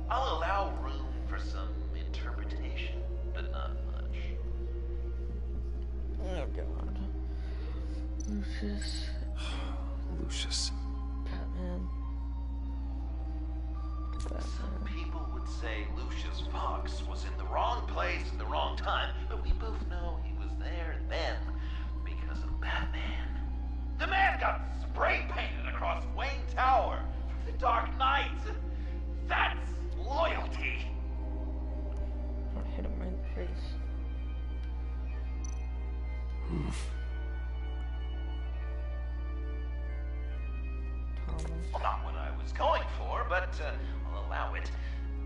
I'll allow room for some interpretation, but not much. Oh, God. Lucius. Lucius. Batman. Some people would say Lucius Fox was in the wrong place at the wrong time, but we both know he was there then because of Batman. The man got spray painted across Wayne Tower from the Dark Knight. That's loyalty. I hit him right in the face. Well, not what I was going for, but I'll allow it.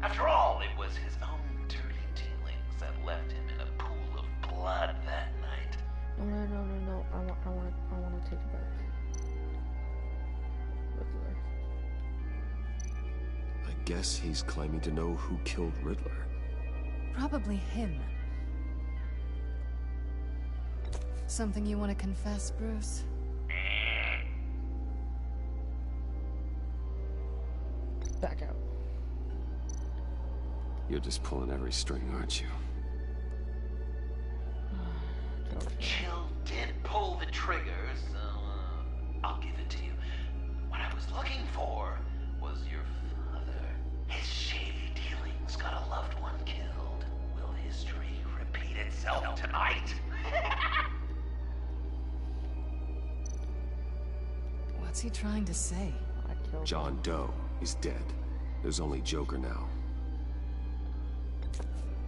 After all, it was his own dirty dealings that left him in a pool of blood that night. No. I want to take it back. Riddler. I guess he's claiming to know who killed Riddler. Probably him. Something you want to confess, Bruce? Back out. You're just pulling every string, aren't you? Jill did pull the trigger, so I'll give it to you. What I was looking for was your father. His shady dealings got a loved one killed. Will history repeat itself tonight? What's he trying to say? John Doe is dead. There's only Joker now.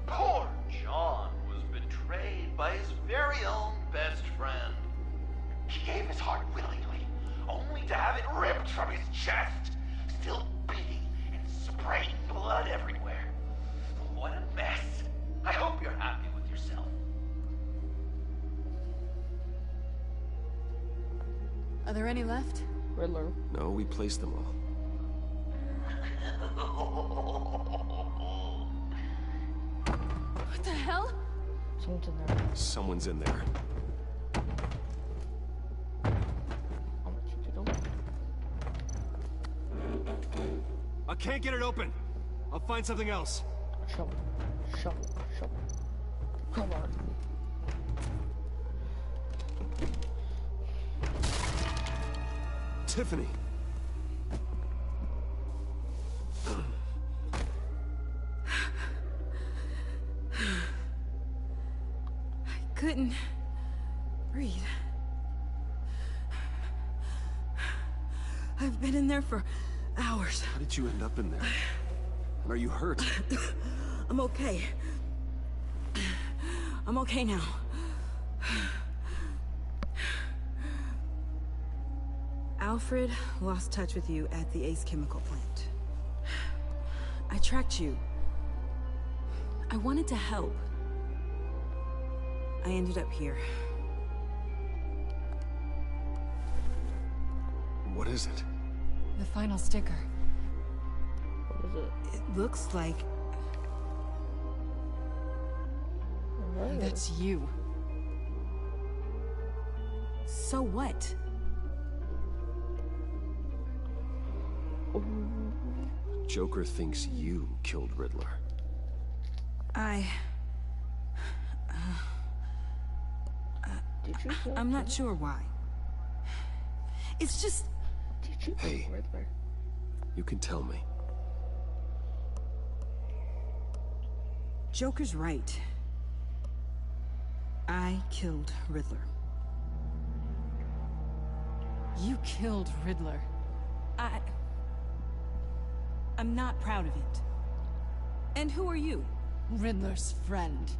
Poor John was betrayed by his very own best friend. He gave his heart willingly, only to have it ripped from his chest, still beating and spraying blood everywhere. What a mess. I hope you're happy with yourself. Are there any left? Riddler. No, we placed them all. What the hell? Someone's in there. Someone's in there. I'll let you get open. I can't get it open. I'll find something else. Shovel. Come on. Tiffany. I couldn't breathe. I've been in there for hours. How did you end up in there? And are you hurt? I'm okay. I'm okay now. Alfred lost touch with you at the Ace Chemical plant. I tracked you. I wanted to help. I ended up here. What is it? The final sticker. What is it? It looks like... Right. That's you. So what? Joker thinks you killed Riddler. Did you kill I'm not sure why. It's just... Did you Hey. kill Riddler? You can tell me. Joker's right. I killed Riddler. You killed Riddler. I'm not proud of it. And who are you? Riddler's friend.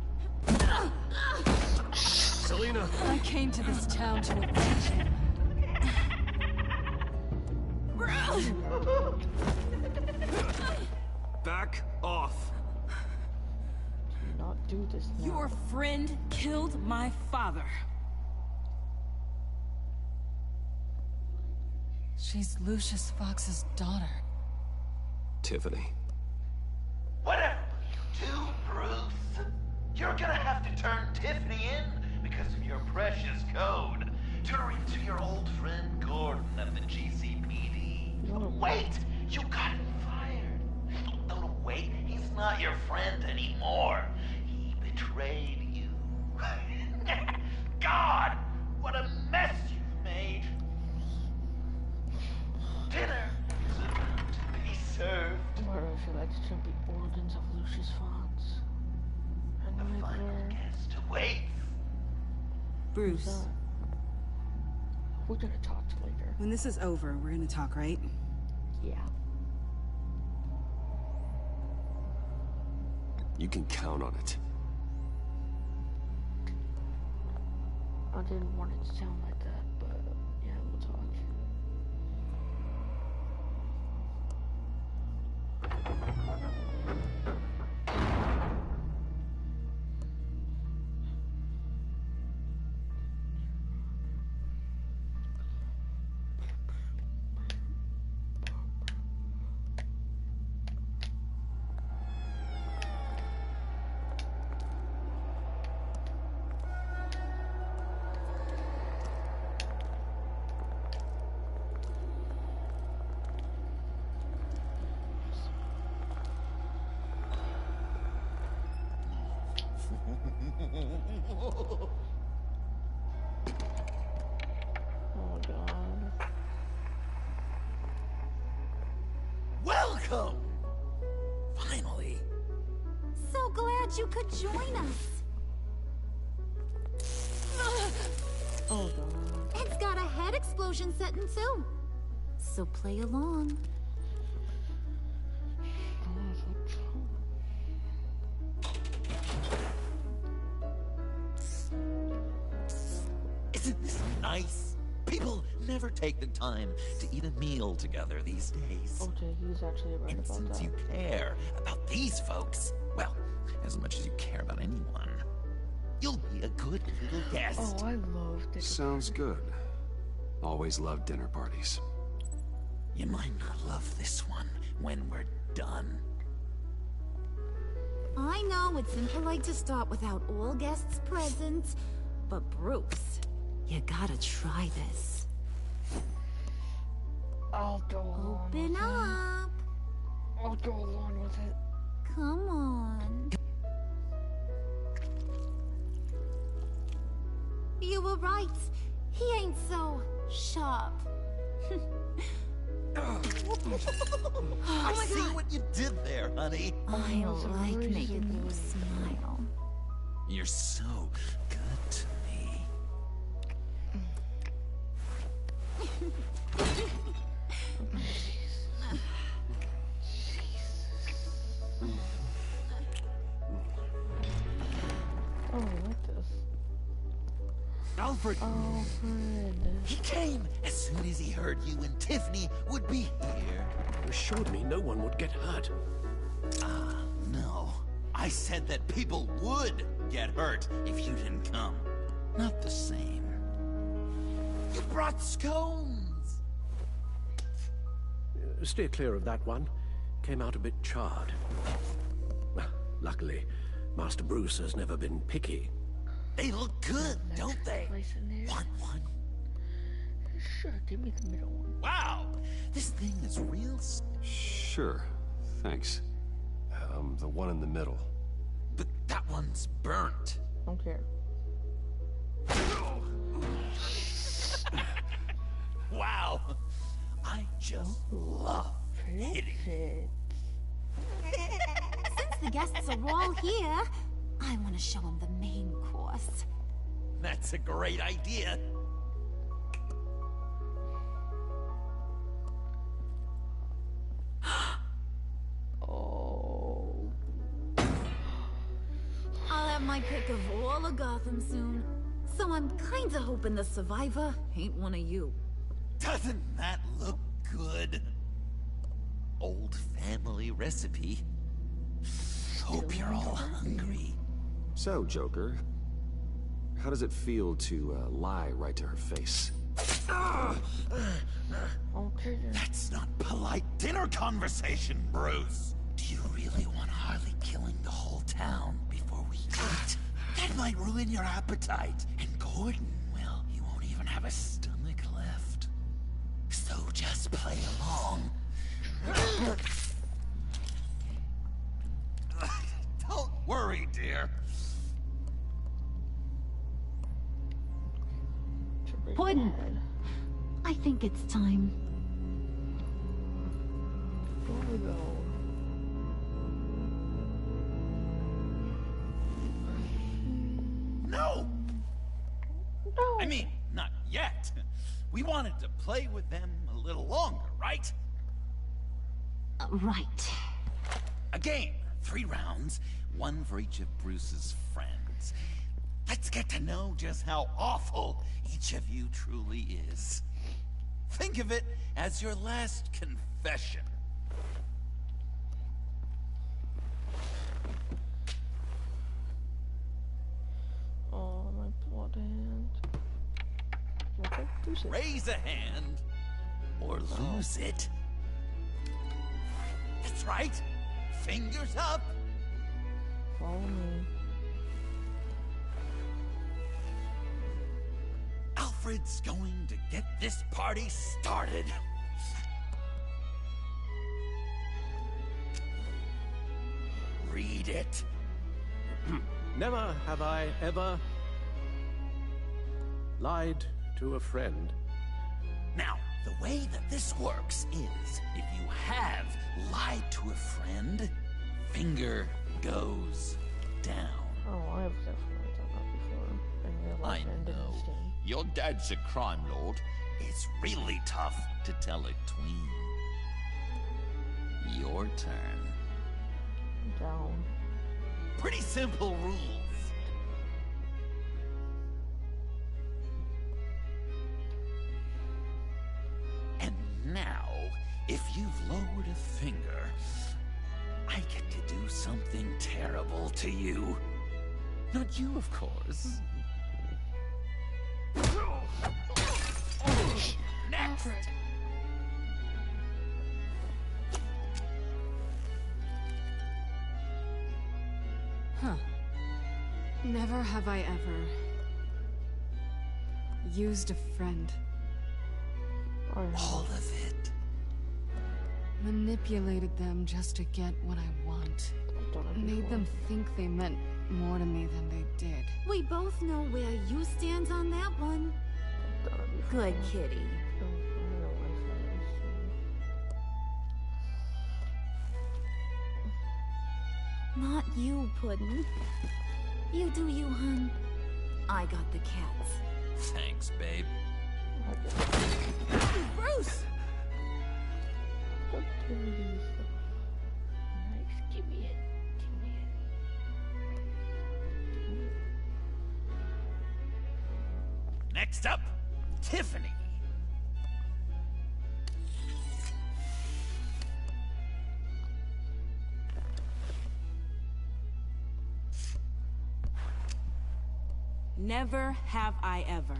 Selina! I came to this town to avenge him. Back off. Do not do this now. Your friend killed my father. She's Lucius Fox's daughter. Tiffany. Whatever you do, Bruce, you're gonna have to turn Tiffany in because of your precious code. Turn her into your old friend Gordon of the GCPD. Wait, you got him fired. No, wait, he's not your friend anymore. He betrayed you. God, what a mess you've made. Dinner is about to be served. Where I feel like it's gonna be organs of Lucius Fox. And The final Riddler. guest awaits. Bruce, We're gonna talk later. when this is over, we're gonna talk, right? Yeah. You can count on it. I didn't want it to sound like that, but yeah, we'll talk. Oh God. Welcome! Finally. So glad you could join us. Oh God. It's got a head explosion setting too. So play along. Isn't this nice? People never take the time to eat a meal together these days. Okay, he's actually right about Since that. you care about these folks, well, as much as you care about anyone, you'll be a good little guest. Oh, I love dinner. Sounds good. Always love dinner parties. You might not love this one when we're done. I know it's impolite to start without all guests present, but Bruce, you gotta try this. I'll go along Open with up. it. I'll go along with it. Come on. You were right. He ain't so sharp. I see what you did there, honey. I like making you smile. You're so good to me. Oh, I like this. Alfred! Alfred. He came as soon as he heard you and Tiffany would be here. You assured me no one would get hurt. Ah, no. I said that people would get hurt if you didn't come. Not the same. You brought scones! Steer clear of that one. Came out a bit charred. Luckily, Master Bruce has never been picky. They look good, don't they? Want one? Sure, give me the middle one. Wow! This thing is real... Sure, thanks. The one in the middle. But that one's burnt. Don't care. Wow! I just love hitting. Since the guests are all here, I want to show them the main course. That's a great idea. Oh. I'll have my pick of all of Gotham soon. So I'm kinda hoping the survivor ain't one of you. Doesn't that look good? Old family recipe. Hope you're all hungry. So, Joker, how does it feel to lie right to her face? Okay. That's not polite dinner conversation, Bruce. Do you really want Harley killing the whole town before we eat? That might ruin your appetite. And Gordon, well, he won't even have a stomach left. So just play along. Don't worry, dear. Puddin', I think it's time. No! No! I mean, not yet. We wanted to play with them a little longer, right? Right. A game. 3 rounds, 1 for each of Bruce's friends. Let's get to know just how awful each of you truly is. Think of it as your last confession. Oh, my blood hand. Okay, Raise a hand, or lose it. That's right. Fingers up. Follow me. Alfred's going to get this party started. Read it. Never have I ever lied to a friend. Now, the way that this works is, if you have lied to a friend, finger goes down. Oh, I've definitely done that before. I know. Your dad's a crime lord. It's really tough to tell a tween. Your turn. Down. Pretty simple rules. And now, if you've lowered a finger, I get to do something terrible to you. Not you, of course. Next! Huh. Never have I ever used a friend. All of it. Manipulated them just to get what I want. Made them think they meant more to me than they did. We both know where you stand on that one. Good kitty. Not you, Puddin'. You do you, hun. I got the cats. Thanks, babe. Bruce! Nice, give me it. Give me it. Next up, Tiffany. Never have I ever.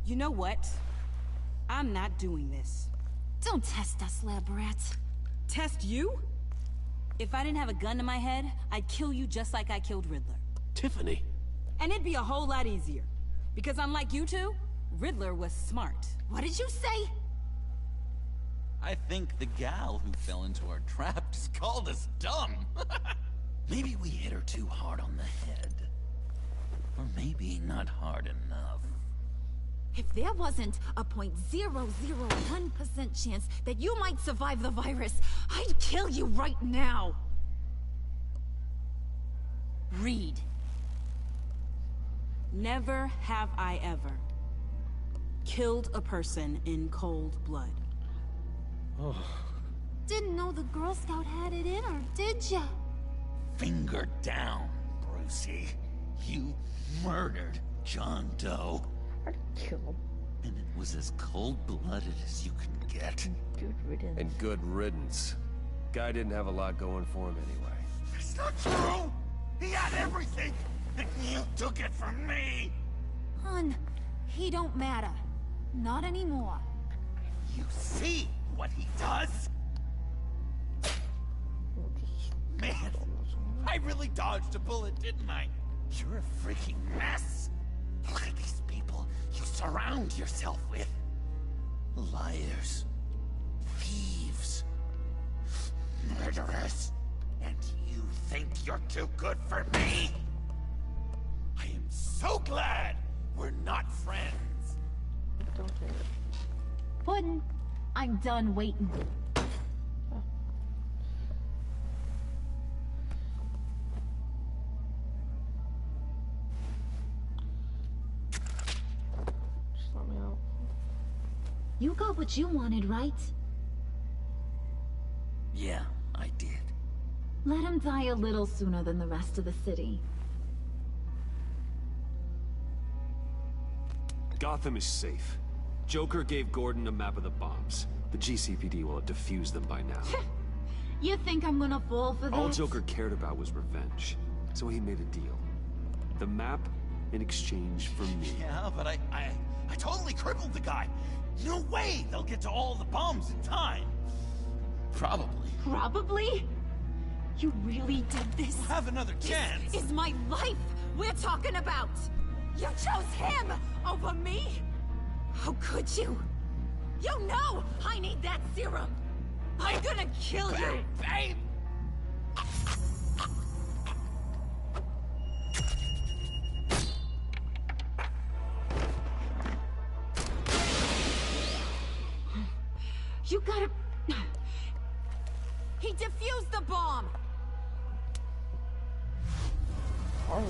You know what? I'm not doing this. Don't test us, lab rats. Test you? If I didn't have a gun to my head, I'd kill you just like I killed Riddler. Tiffany. And it'd be a whole lot easier. Because unlike you two, Riddler was smart. What did you say? I think the gal who fell into our trap just called us dumb. Maybe we hit her too hard on the head. Or maybe not hard enough. If there wasn't a 0.001% chance that you might survive the virus, I'd kill you right now. Read. Never have I ever killed a person in cold blood. Oh. Didn't know the Girl Scout had it in her, did ya? Finger down, Brucey. You murdered John Doe. I'd kill him. And it was as cold-blooded as you can get. Good riddance. And good riddance. Guy didn't have a lot going for him anyway. That's not true! He had everything! And you took it from me! Hun, he don't matter. Not anymore. You see what he does? Man, I really dodged a bullet, didn't I? You're a freaking mess. Look at these people you surround yourself with. Liars. Thieves. Murderers. And you think you're too good for me? I am so glad we're not friends. Don't say it. Puddin', I'm done waiting. Just let me out. You got what you wanted, right? Yeah, I did. Let him die a little sooner than the rest of the city. Gotham is safe. Joker gave Gordon a map of the bombs. The GCPD will have defused them by now. You think I'm gonna fall for that? All Joker cared about was revenge. So he made a deal. The map in exchange for me. Yeah, but I totally crippled the guy. No way they'll get to all the bombs in time. Probably. Probably? You really did this? We'll have another chance. This is my life we're talking about. You chose him over me? How could you? You know I need that serum. I'm gonna kill you. Babe! You gotta... He defused the bomb! Harley.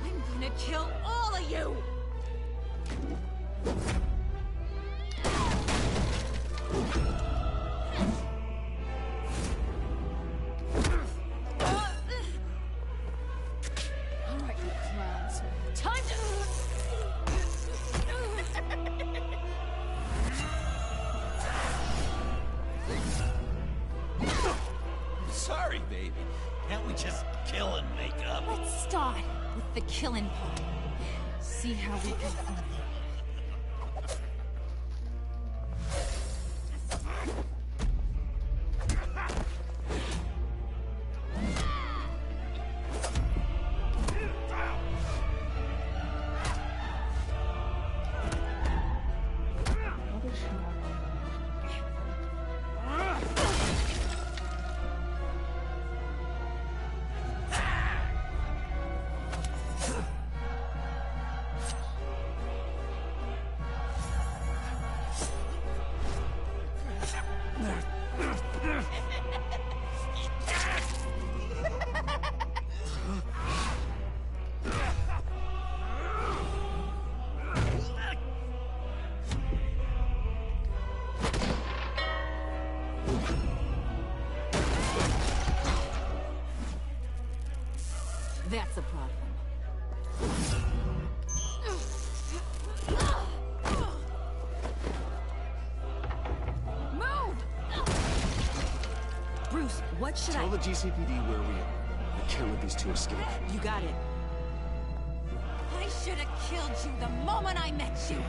I'm gonna kill all of you! Alright, you clowns. Time to... Sorry, baby. Can't we just kill and make up? Let's start with the killing part. See how we go from there. That's a problem. Move! Bruce, what should Tell the GCPD where we are. I can't let these two escape. You got it. I should have killed you the moment I met you.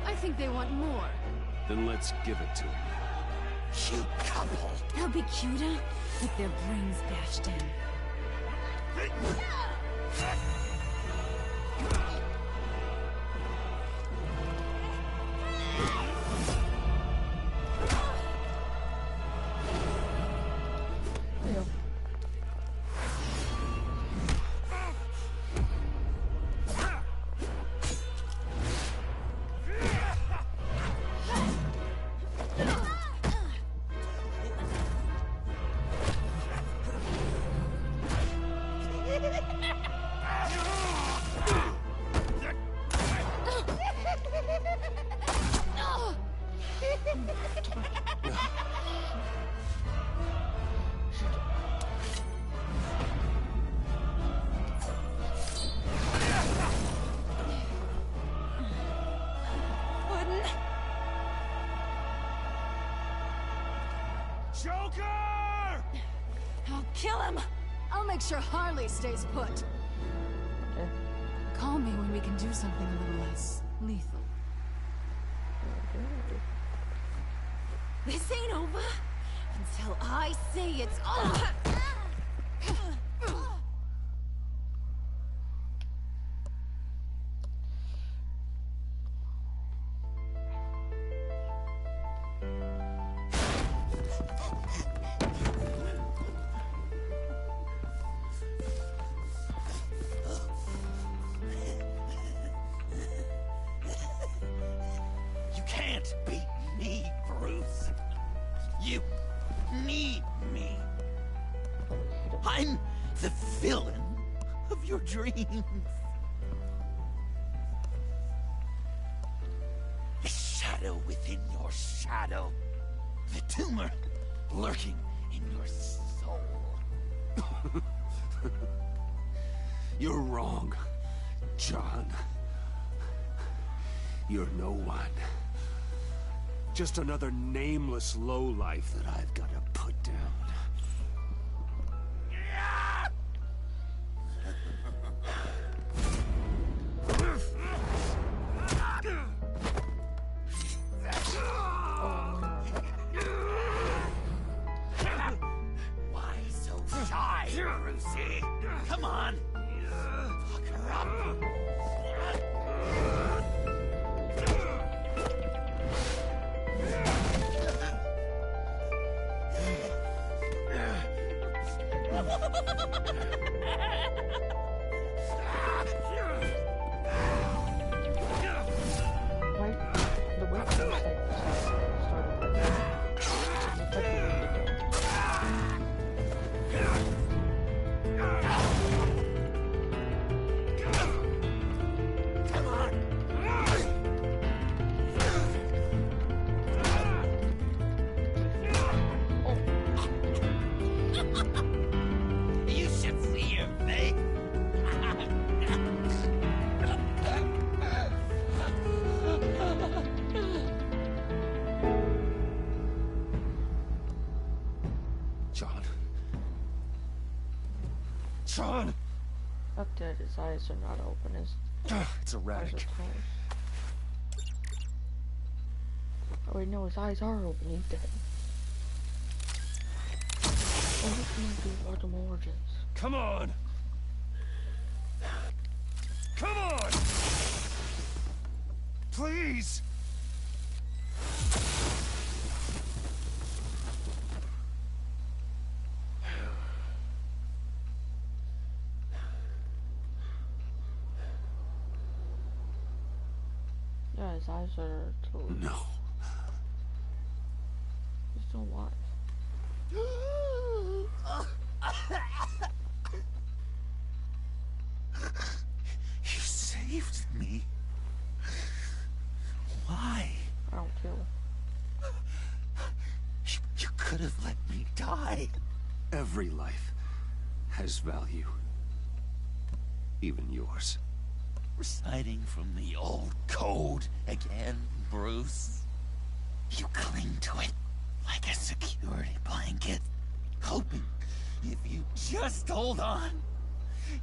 I think they want more. Then let's give it to them. Cute couple. They'll be cuter with their brains bashed in. Joker! I'll kill him! I'll make sure Harley stays put. Okay. Call me when we can do something a little less lethal. This ain't over until I say it's over! You can't beat me, Bruce. You need me. I'm the villain of your dreams. The shadow within your shadow. The tumor lurking in your soul. You're wrong, John. You're no one. Just another nameless lowlife that I've got to put down. Come on! Fuck her up! John! Up dead, his eyes are not open. It's erratic. Oh wait, no, his eyes are open. He's dead. Oh, what's gonna do about the origins? Come on! Come on! Please! Yeah, his eyes are closed. No. He's still alive. You saved me. Why? I don't kill. You could have let me die. Every life has value. Even yours. Reciting from the old code again, Bruce. You cling to it like a security blanket, hoping if you just hold on,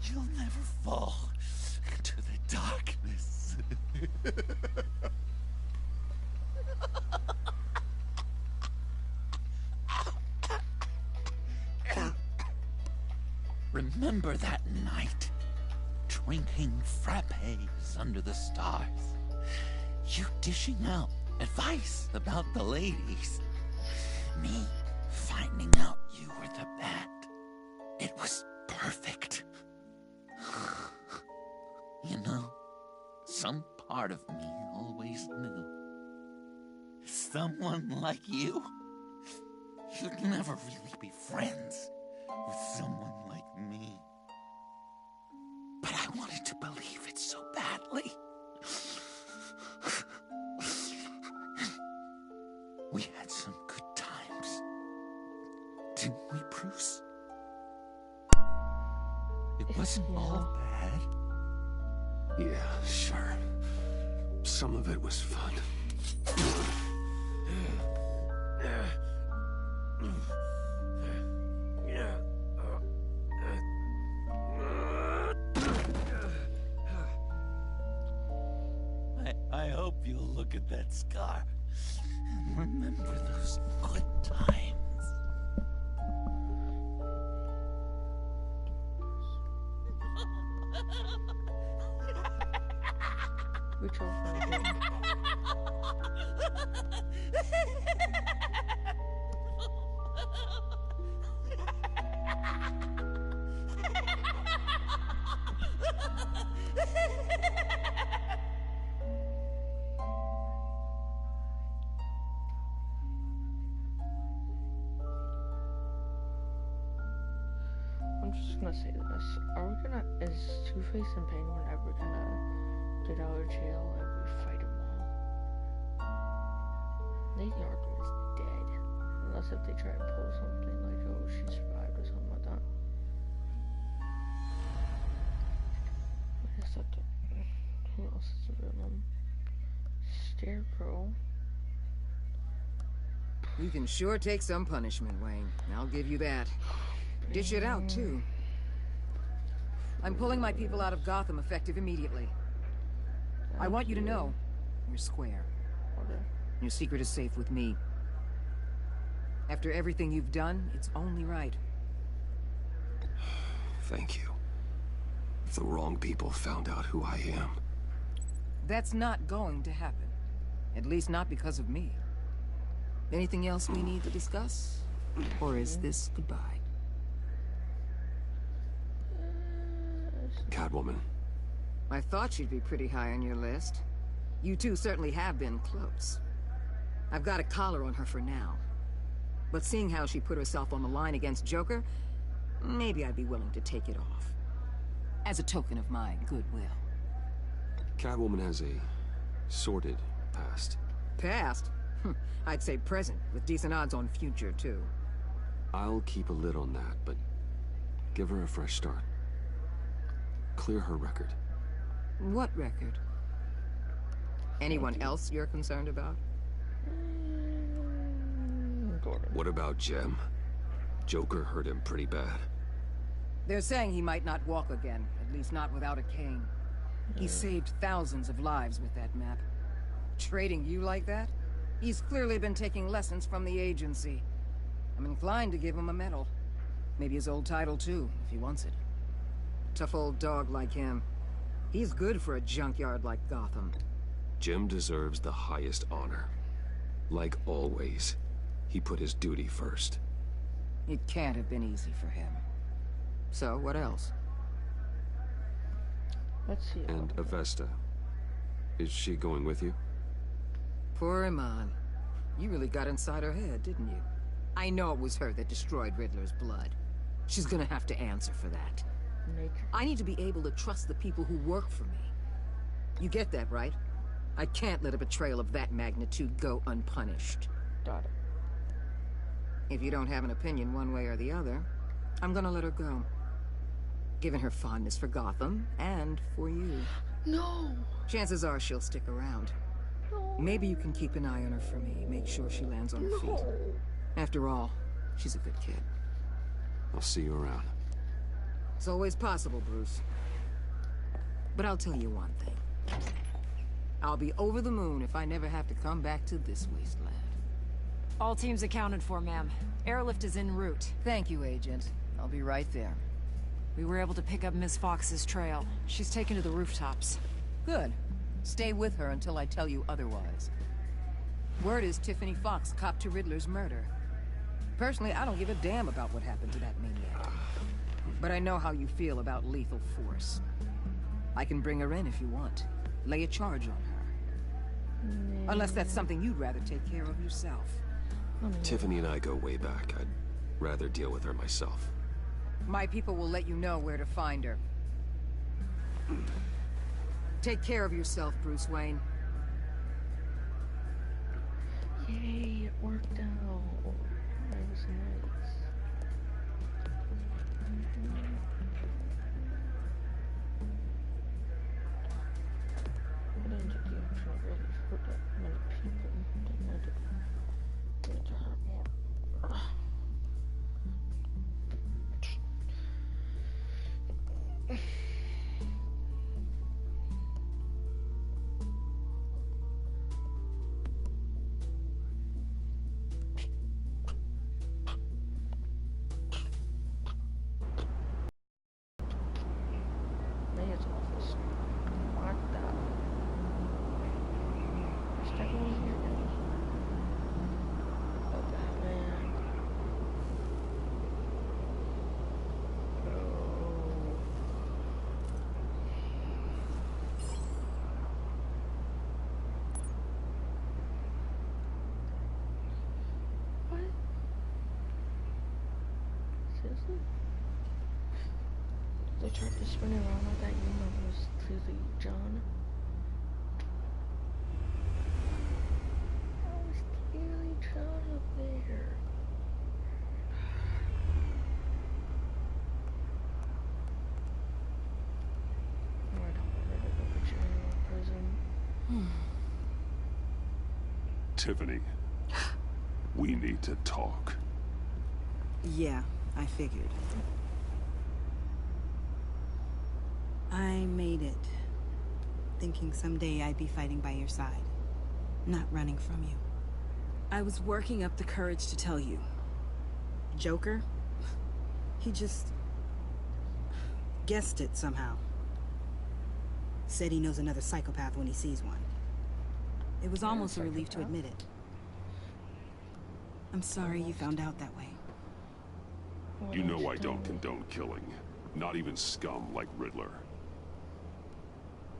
you'll never fall into the darkness. Remember that night? Drinking frappes under the stars. You dishing out advice about the ladies. Me finding out you were the bad. It was perfect. You know, some part of me always knew. Someone like you, you'd never really be friends with someone like me. But I wanted to believe it so badly. We had some good times, didn't we, Bruce? It wasn't all bad. Yeah, sure. Some of it was fun. I hope you'll look at that scar and remember those good times. Which one? I'm just gonna say this. Is Two-Face and Penguin ever gonna get out of jail and we fight them all? Lady Arkham is dead. Unless if they try to pull something like, oh, she survived or something like that. Wait a second. Who else is the villain? Scarecrow. You can sure take some punishment, Wayne. I'll give you that. Dish it out, too. I'm pulling my people out of Gotham effective immediately. I want you to know, you're square. Okay. Your secret is safe with me. After everything you've done, it's only right. Thank you. If the wrong people found out who I am... That's not going to happen. At least not because of me. Anything else we need to discuss? Or is this goodbye? Catwoman. I thought she'd be pretty high on your list. You two certainly have been close. I've got a collar on her for now. But seeing how she put herself on the line against Joker, maybe I'd be willing to take it off. As a token of my goodwill. Catwoman has a sordid past. Past? I'd say present, with decent odds on future, too. I'll keep a lid on that, but give her a fresh start. Clear her record. What record? Anyone else you're concerned about? What about Jem? Joker hurt him pretty bad. They're saying he might not walk again, at least not without a cane. He saved thousands of lives with that map. Trading you like that? He's clearly been taking lessons from the agency. I'm inclined to give him a medal. Maybe his old title too, if he wants it. Tough old dog like him. He's good for a junkyard like Gotham. Jem deserves the highest honor. Like always, he put his duty first. It can't have been easy for him. So, what else? Let's see. And Avesta. Is she going with you? Poor Iman. You really got inside her head, didn't you? I know it was her that destroyed Riddler's blood. She's gonna have to answer for that. I need to be able to trust the people who work for me. You get that, right? I can't let a betrayal of that magnitude go unpunished. Got it. If you don't have an opinion one way or the other, I'm gonna let her go. Given her fondness for Gotham, and for you. No! Chances are she'll stick around. No. Maybe you can keep an eye on her for me, make sure she lands on her feet. After all, she's a good kid. I'll see you around. It's always possible, Bruce. But I'll tell you one thing. I'll be over the moon if I never have to come back to this wasteland. All teams accounted for, ma'am. Airlift is en route. Thank you, Agent. I'll be right there. We were able to pick up Miss Fox's trail. She's taken to the rooftops. Good. Stay with her until I tell you otherwise. Word is Tiffany Fox copped to Riddler's murder. Personally, I don't give a damn about what happened to that maniac. But I know how you feel about lethal force. I can bring her in if you want. Lay a charge on her. Unless that's something you'd rather take care of yourself. Tiffany and I go way back. I'd rather deal with her myself. My people will let you know where to find her. Take care of yourself, Bruce Wayne. Yay, it worked out. That was nice. I didn't do the actual really hurt that many people. Didn't I do it to hurt more? Mayor's office. Locked up. Is that one here now? Oh, Batman. What? Seriously? They tried to spin around with that universe to the John. That was clearly John up there. I don't want her to go to jail or prison. Tiffany, we need to talk. Yeah, I figured. I made it, thinking someday I'd be fighting by your side, not running from you. I was working up the courage to tell you. Joker? He just... guessed it somehow. Said he knows another psychopath when he sees one. It was almost a relief to admit it. I'm sorry you found out that way. You know I don't condone killing. Not even scum like Riddler.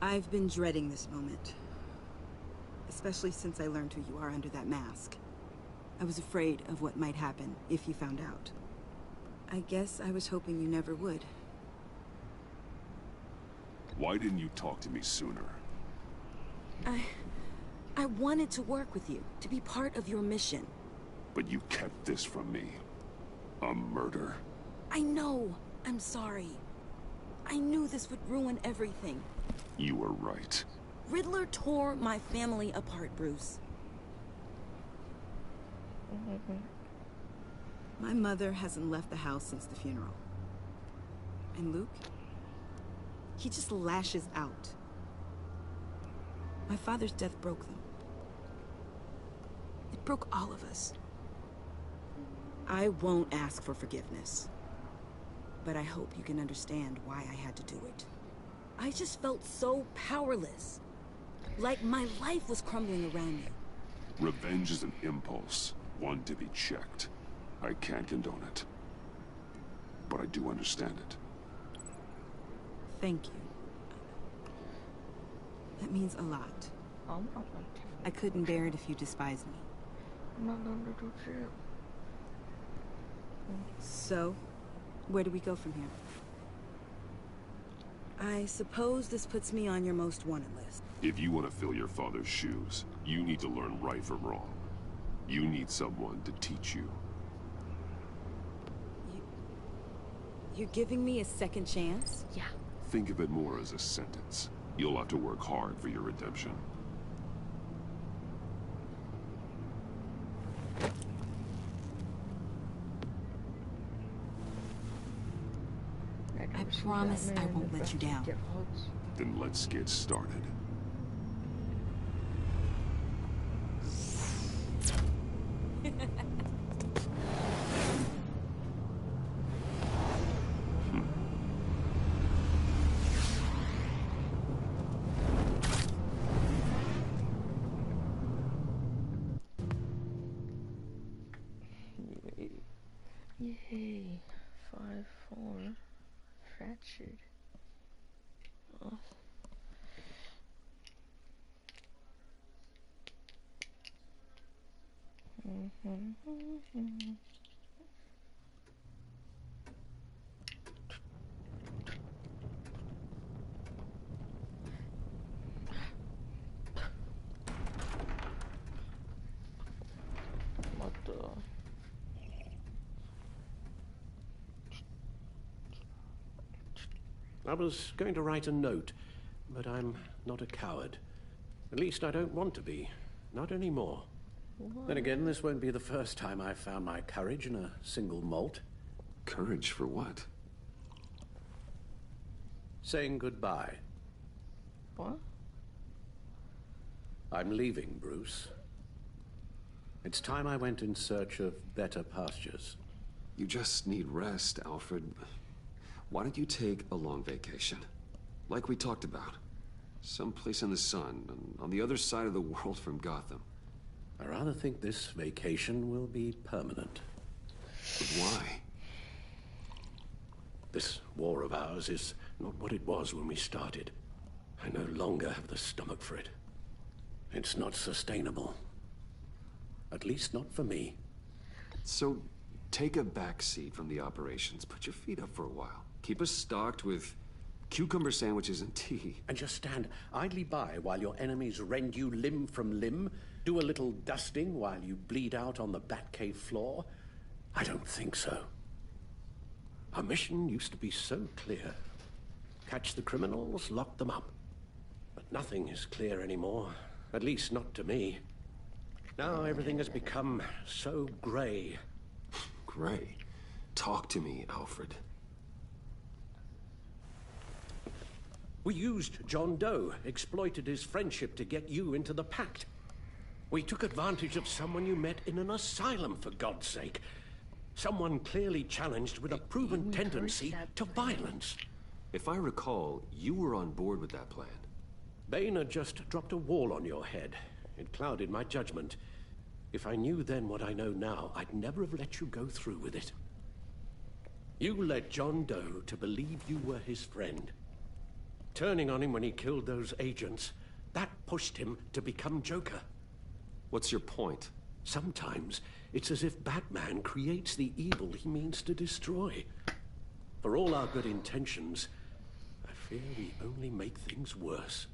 I've been dreading this moment. Especially since I learned who you are under that mask. I was afraid of what might happen if you found out. I guess I was hoping you never would. Why didn't you talk to me sooner? I wanted to work with you, to be part of your mission. But you kept this from me. A murder. I know. I'm sorry. I knew this would ruin everything. You were right. Riddler tore my family apart, Bruce. My mother hasn't left the house since the funeral. And Luke? He just lashes out. My father's death broke them. It broke all of us. I won't ask for forgiveness. But I hope you can understand why I had to do it. I just felt so powerless. Like my life was crumbling around me. Revenge is an impulse, one to be checked. I can't condone it. But I do understand it. Thank you. That means a lot. I couldn't bear it if you despised me. I'm not going to do shit. So, where do we go from here? I suppose this puts me on your most wanted list. If you want to fill your father's shoes, you need to learn right from wrong. You need someone to teach you. You're giving me a second chance? Yeah. Think of it more as a sentence. You'll have to work hard for your redemption. I promise I won't let you down. Then let's get started. Yay. 5-4. Fractured. Oh. What the? I was going to write a note, but I'm not a coward. At least I don't want to be. Not anymore. What? Then again, this won't be the first time I've found my courage in a single malt. Courage for what? Saying goodbye. What? I'm leaving, Bruce. It's time I went in search of better pastures. You just need rest, Alfred. Why don't you take a long vacation? Like we talked about. Someplace in the sun, on the other side of the world from Gotham. I rather think this vacation will be permanent. But why? This war of ours is not what it was when we started. I no longer have the stomach for it. It's not sustainable. At least not for me. So, take a back seat from the operations. Put your feet up for a while. Keep us stocked with cucumber sandwiches and tea. And just stand idly by while your enemies rend you limb from limb? Do a little dusting while you bleed out on the Batcave floor? I don't think so. Our mission used to be so clear. Catch the criminals, lock them up. But nothing is clear anymore. At least not to me. Now everything has become so gray. Gray? Talk to me, Alfred. We used John Doe, exploited his friendship to get you into the pact. We took advantage of someone you met in an asylum, for God's sake. Someone clearly challenged with a proven tendency to violence. If I recall, you were on board with that plan. Boehner just dropped a wall on your head. It clouded my judgment. If I knew then what I know now, I'd never have let you go through with it. You led John Doe to believe you were his friend. Turning on him when he killed those agents, that pushed him to become Joker. What's your point? Sometimes, it's as if Batman creates the evil he means to destroy. For all our good intentions, I fear we only make things worse.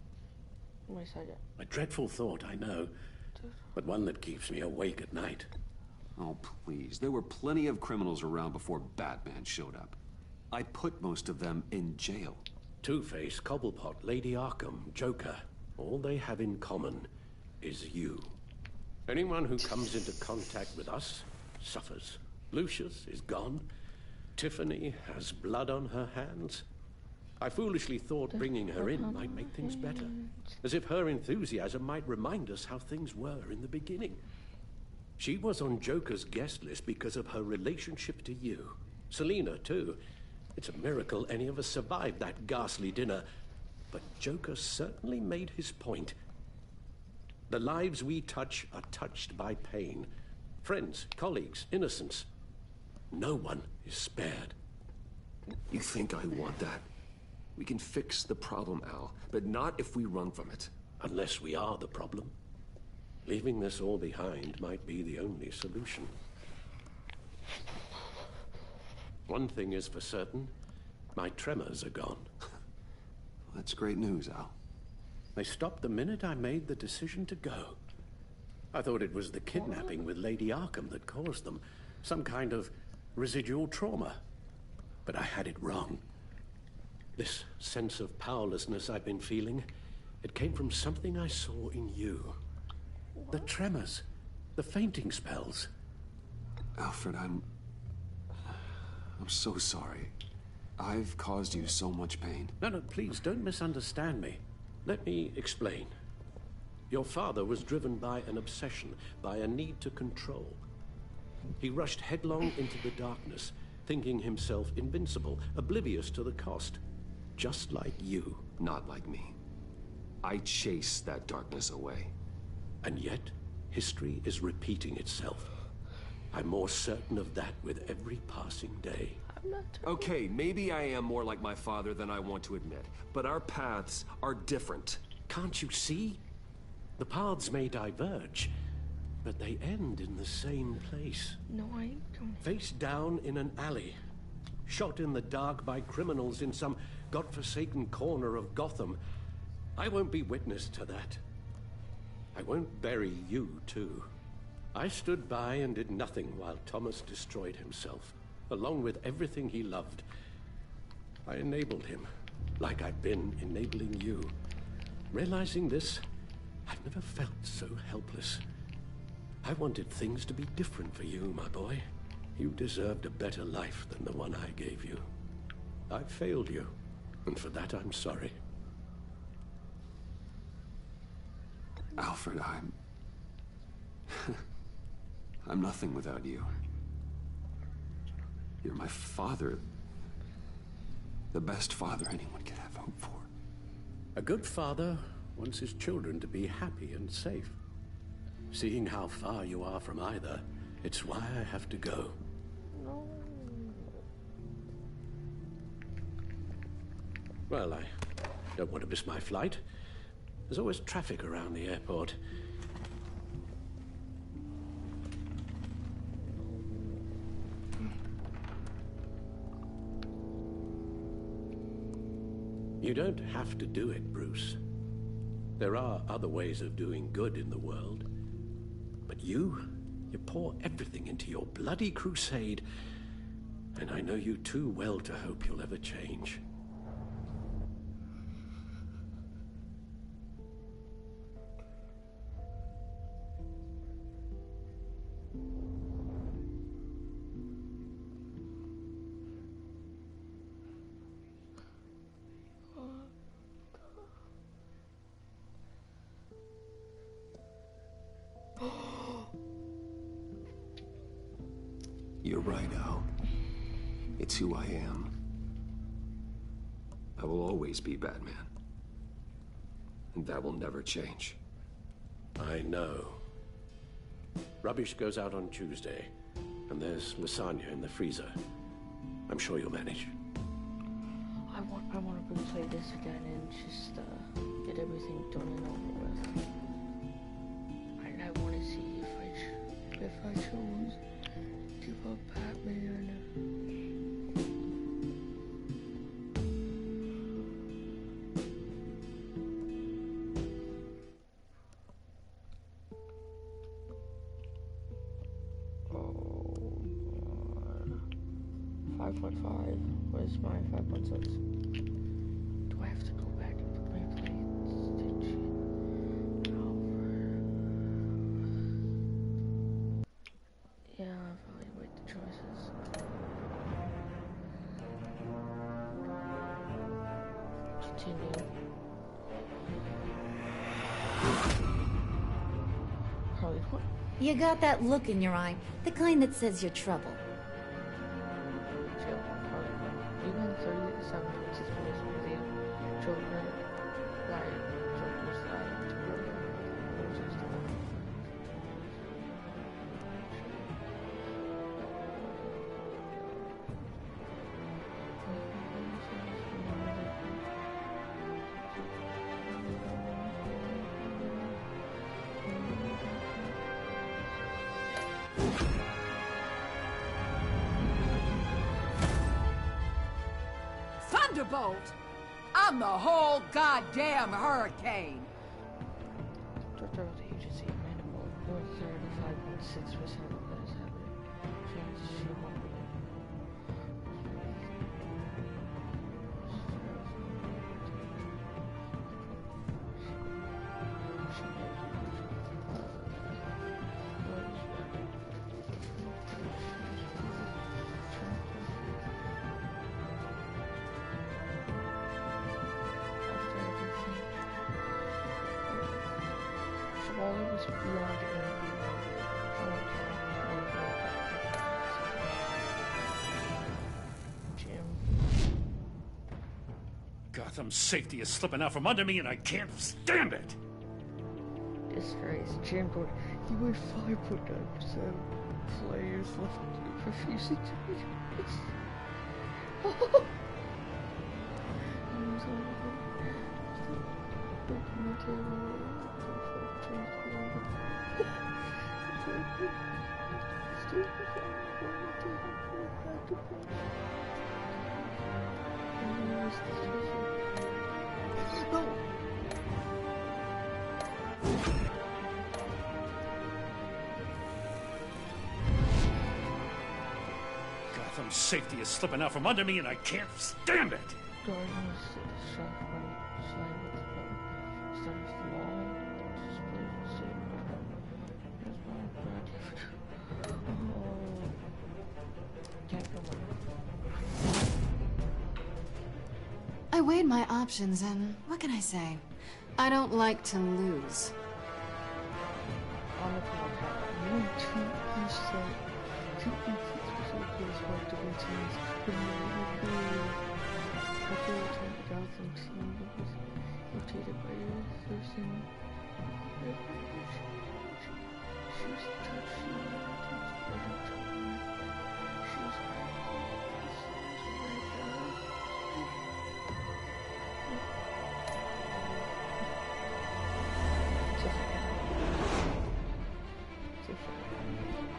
A dreadful thought, I know, but one that keeps me awake at night. Oh, please. There were plenty of criminals around before Batman showed up. I put most of them in jail. Two-Face, Cobblepot, Lady Arkham, Joker, all they have in common is you. Anyone who comes into contact with us suffers. Lucius is gone. Tiffany has blood on her hands. I foolishly thought bringing her in might make things better. As if her enthusiasm might remind us how things were in the beginning. She was on Joker's guest list because of her relationship to you. Selina, too. It's a miracle any of us survived that ghastly dinner. But Joker certainly made his point. The lives we touch are touched by pain. Friends, colleagues, innocents. No one is spared. You think I want that? We can fix the problem, Al, but not if we run from it. Unless we are the problem. Leaving this all behind might be the only solution. One thing is for certain, my tremors are gone. That's great news, Al. They stopped the minute I made the decision to go. I thought it was the kidnapping with Lady Arkham that caused them. Some kind of residual trauma. But I had it wrong. This sense of powerlessness I've been feeling, it came from something I saw in you. The tremors, the fainting spells. Alfred, I'm so sorry. I've caused you so much pain. No, please, don't misunderstand me. Let me explain. Your father was driven by an obsession, by a need to control. He rushed headlong into the darkness, thinking himself invincible, oblivious to the cost. Just like you. Not like me. I chase that darkness away. And yet, history is repeating itself. I'm more certain of that with every passing day. Okay, maybe I am more like my father than I want to admit, but our paths are different. Can't you see? The paths may diverge, but they end in the same place. No, I don't. Face down in an alley. Shot in the dark by criminals in some godforsaken corner of Gotham. I won't be witness to that. I won't bury you, too. I stood by and did nothing while Thomas destroyed himself, along with everything he loved. I enabled him, like I've been enabling you. Realizing this, I've never felt so helpless. I wanted things to be different for you, my boy. You deserved a better life than the one I gave you. I failed you, and for that I'm sorry. Alfred, I'm nothing without you. You're my father. The best father anyone could have hoped for. A good father wants his children to be happy and safe. Seeing how far you are from either, it's why I have to go. No. Well, I don't want to miss my flight. There's always traffic around the airport. You don't have to do it, Bruce. There are other ways of doing good in the world. But you pour everything into your bloody crusade, and I know you too well to hope you'll ever change. You're right, Al. It's who I am. will always be Batman. And that will never change. I know. Rubbish goes out on Tuesday, and there's lasagna in the freezer. I'm sure you'll manage. I want to replay this again and just get everything done and over with. And I want to see if I choose to give up Batman. Oh, 5.5. Where's my 5.6? Do I have to go back and replay Stitch? Yeah, evaluate the choices. Continue. Harley, what? You got that look in your eye, the kind that says you're trouble. Even 37 minutes with you, children, riot, Joker's riot, Thunderbolt! I'm the whole goddamn hurricane! Director of the agency, Randall, or 35.6% of what is happening. She won't be. While it was beyond Jim. Gotham's safety is slipping out from under me and I can't stand it! Disgrace. Jim Gordon. He was 5.9% players left refusing to be Gotham's safety is slipping out from under me and I can't stand it! I weighed my options and what can I say? I don't like to lose. On the top, 2%, 2.6% of the teams could never be the Gotham team that was rotated by your person. She was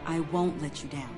I won't let you down.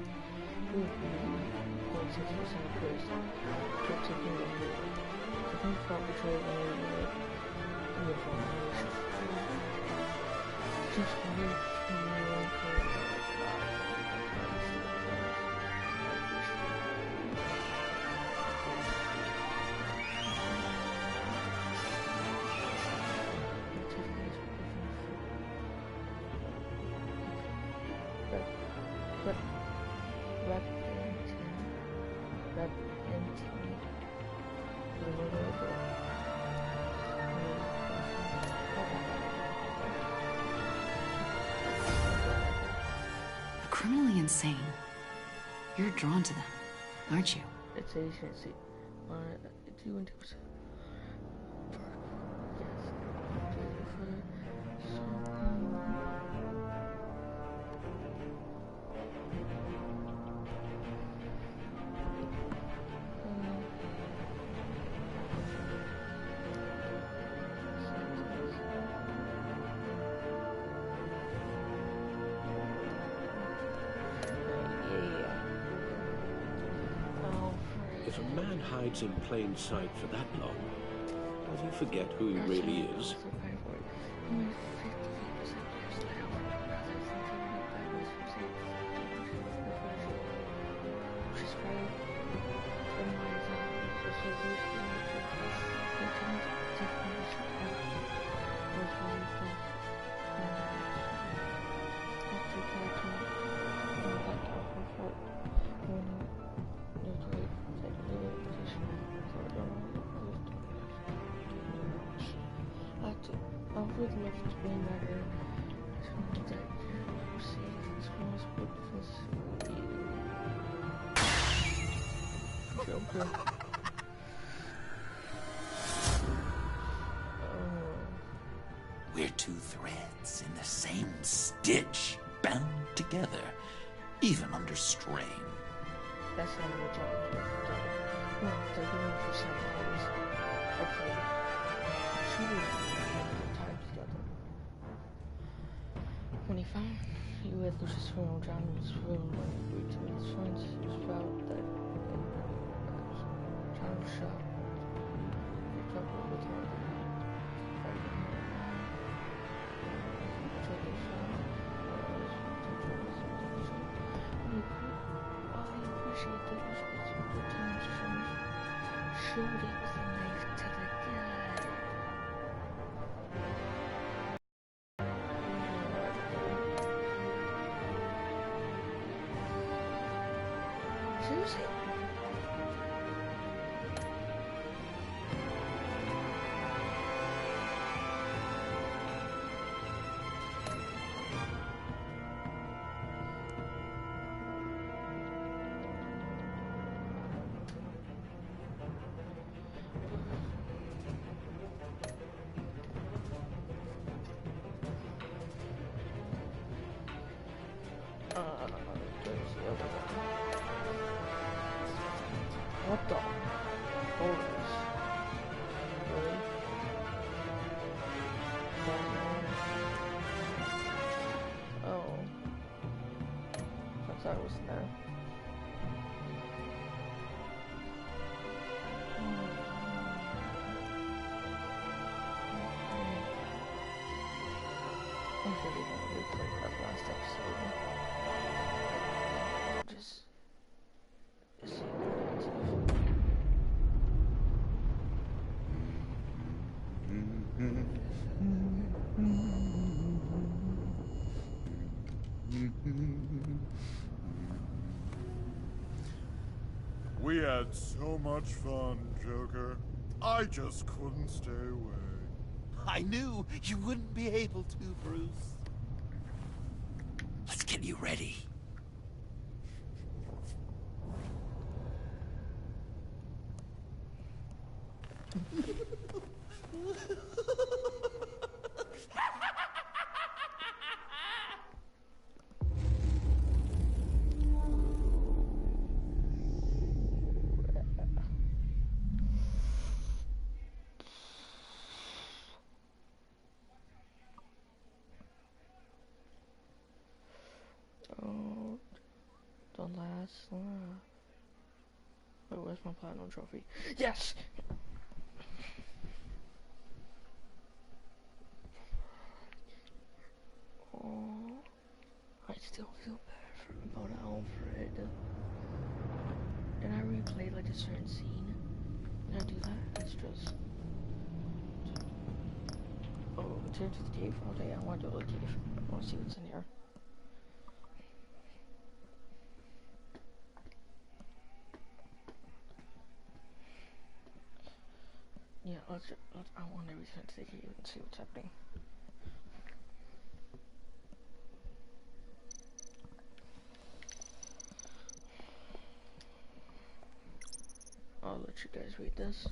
Criminally insane. You're drawn to them, aren't you? It's agency. Do you If a man hides in plain sight for that long, does he forget who he really is? We're two threads in the same stitch, bound together, even under strain. That's not what we're they're doing for 7 hours. Okay. Time together. When he found you with Lucius Fernald John in his room when he agreed to meet his friends, it was felt that John was shot. He trouble with him. Shoot it with a knife to the gut. Seriously? What the? Holders. Really? Oh. I thought it was there. I'm sure you're gonna replay that last episode. Just We had so much fun, Joker. I just couldn't stay away. I knew you wouldn't be able to, Bruce. Let's get you ready. Oh, the last laugh. Wait, where's my platinum trophy? Yes! Oh, I still feel bad about Alfred. Did I replay like a certain scene? Did I do that? It's just... Oh, return to the cave? Okay, I want to go to the cave. I want to see what's in here. Yeah, I want to return to the cave and see what's happening. I'll let you guys read this.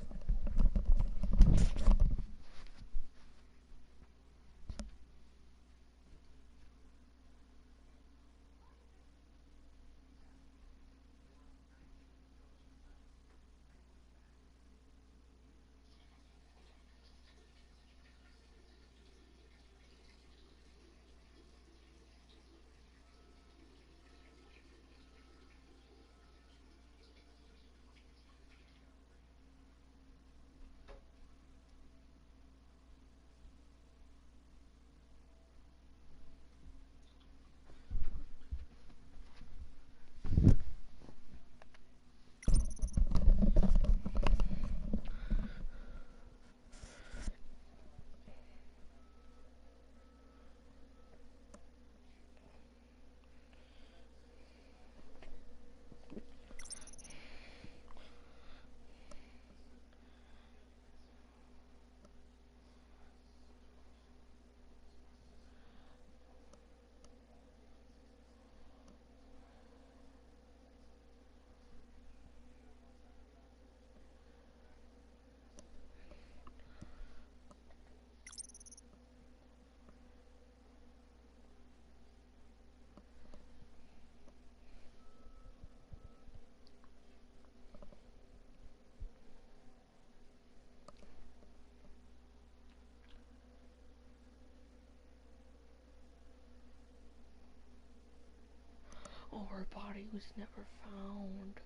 body was never found.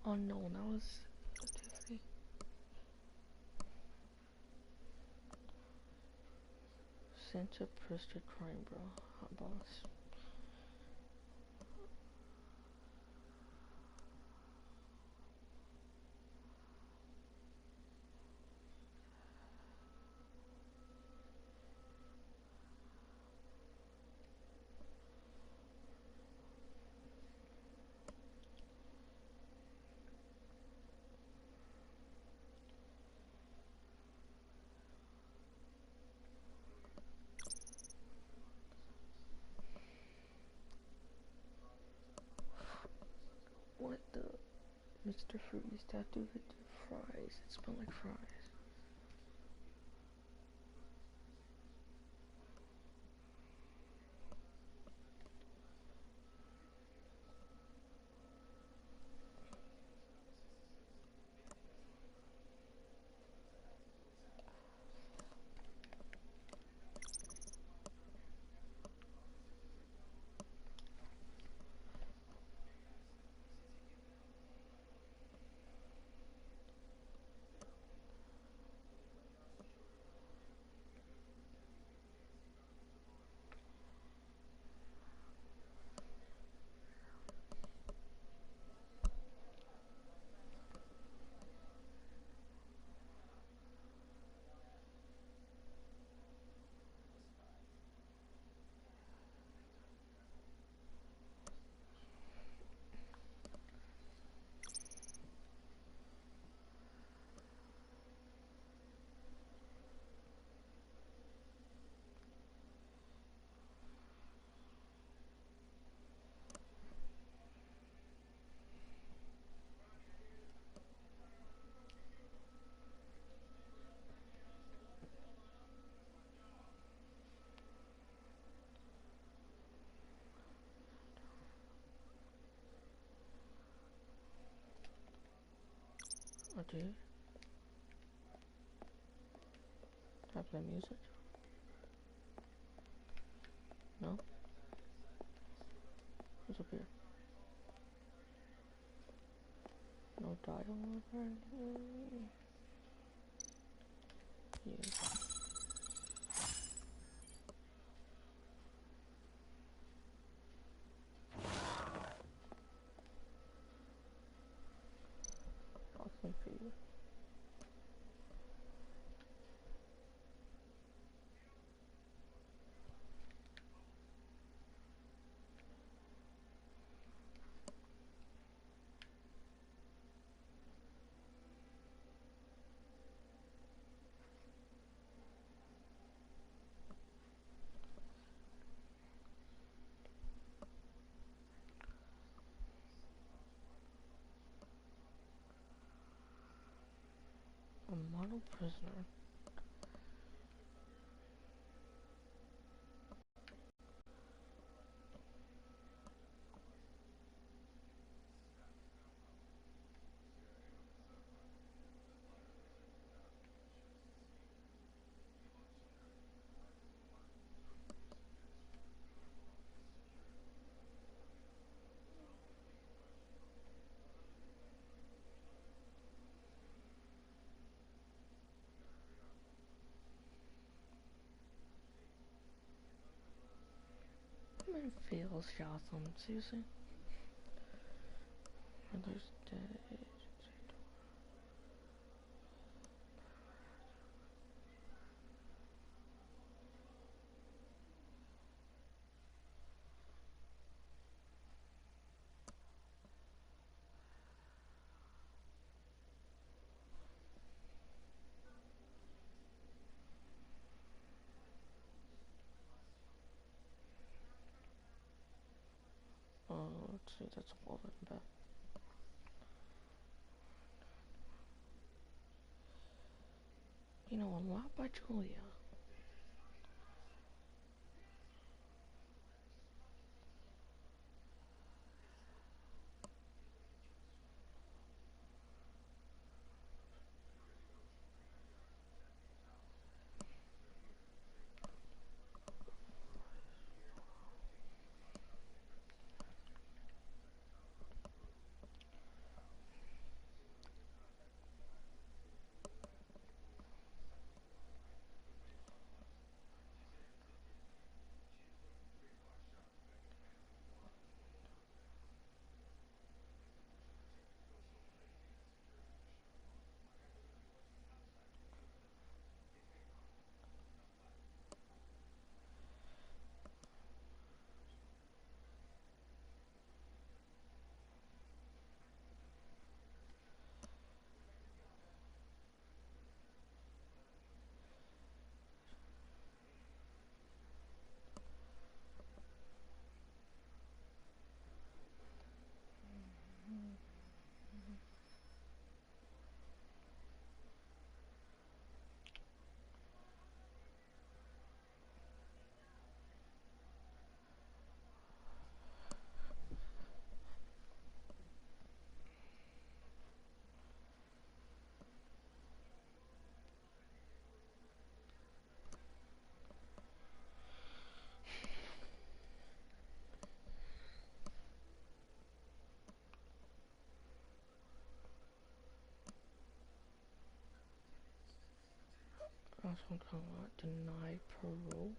Oh no, that was Tiffany. Sent a Prister crime, bro. Hot boss. What the? Mr. Freeze, that dude did fries. It smelled like fries. I do. I play music? No? What's up here? No dialogue or anything? Yeah. Awesome for you. A model prisoner. Man feels Jotham, seriously? Mother's dead. Oh, let's see, that's a wall in back. You know a lot by Julia. That's what I'm talking about. Deny parole.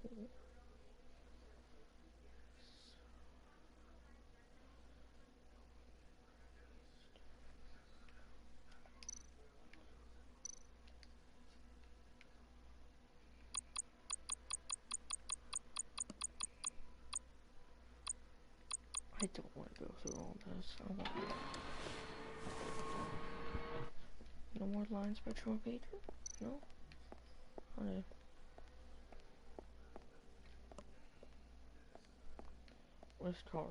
I don't want to go through all this. I want no more lines by Troy Baker? No? Okay. Where's the car?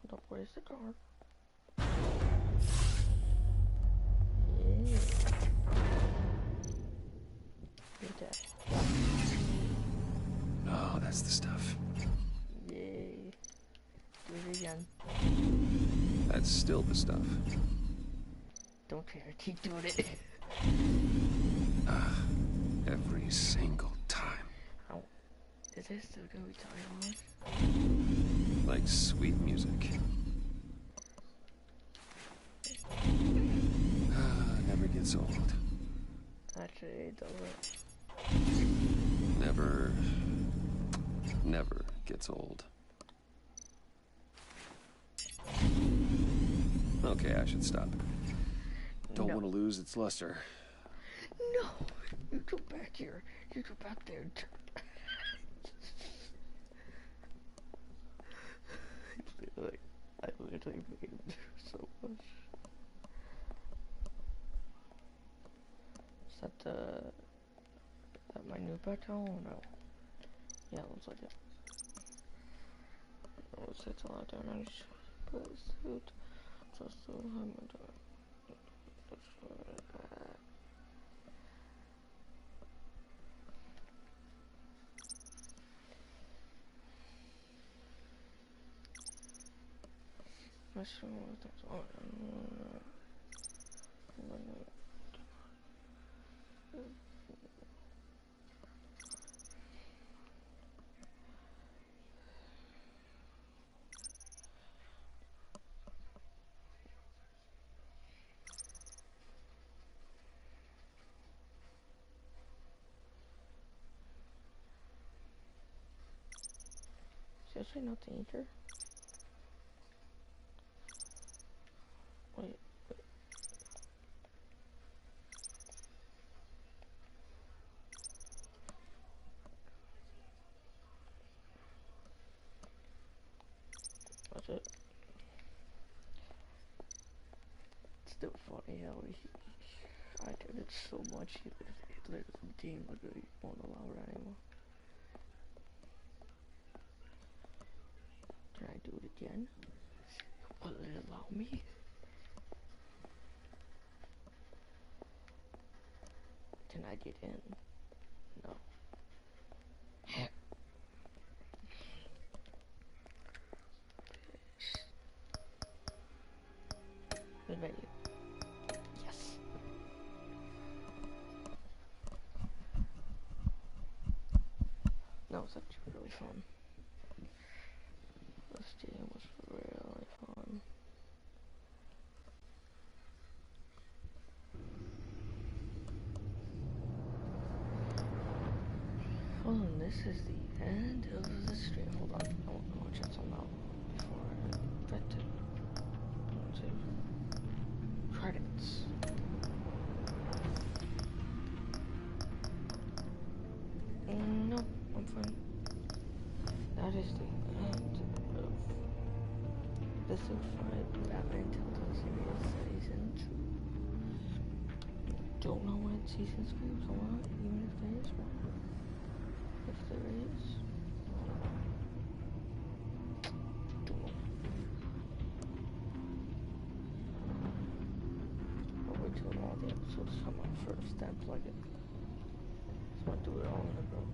Hold up, where's the car? Yeah. You're dead. Oh, that's the stuff. Yay. Do it again. That's still the stuff. Don't care, keep doing it. Every single time. Oh. Is this still gonna be tired? Like sweet music. Never gets old. Actually, it doesn't. Never gets old. Okay, I should stop. Don't want to lose its luster. No! You go back here. You go back there. I literally made him do so much. Is that my new background or no? Yeah, it looks like it. Oh, it's a lot down. I just put a suit. Just so I'm gonna Seriously, not danger? Wait. That's it. It's still funny how I did it so much, the team literally won't allow it anymore. Can I do it again? Will it allow me? Can I get in? No. The menu. Yes. That was actually really fun. This game was really fun. Oh, and this is the end of the stream. Hold on, I want to check something out before I get to credits. No, I'm fine. That is the end of episode 5 Batman Telltale Series Season 2. Don't know when Season 3 is on, even if there is one. If there is. Don't know. I'll wait till all the episodes come out first, then plug it. So I'll do it all in a row.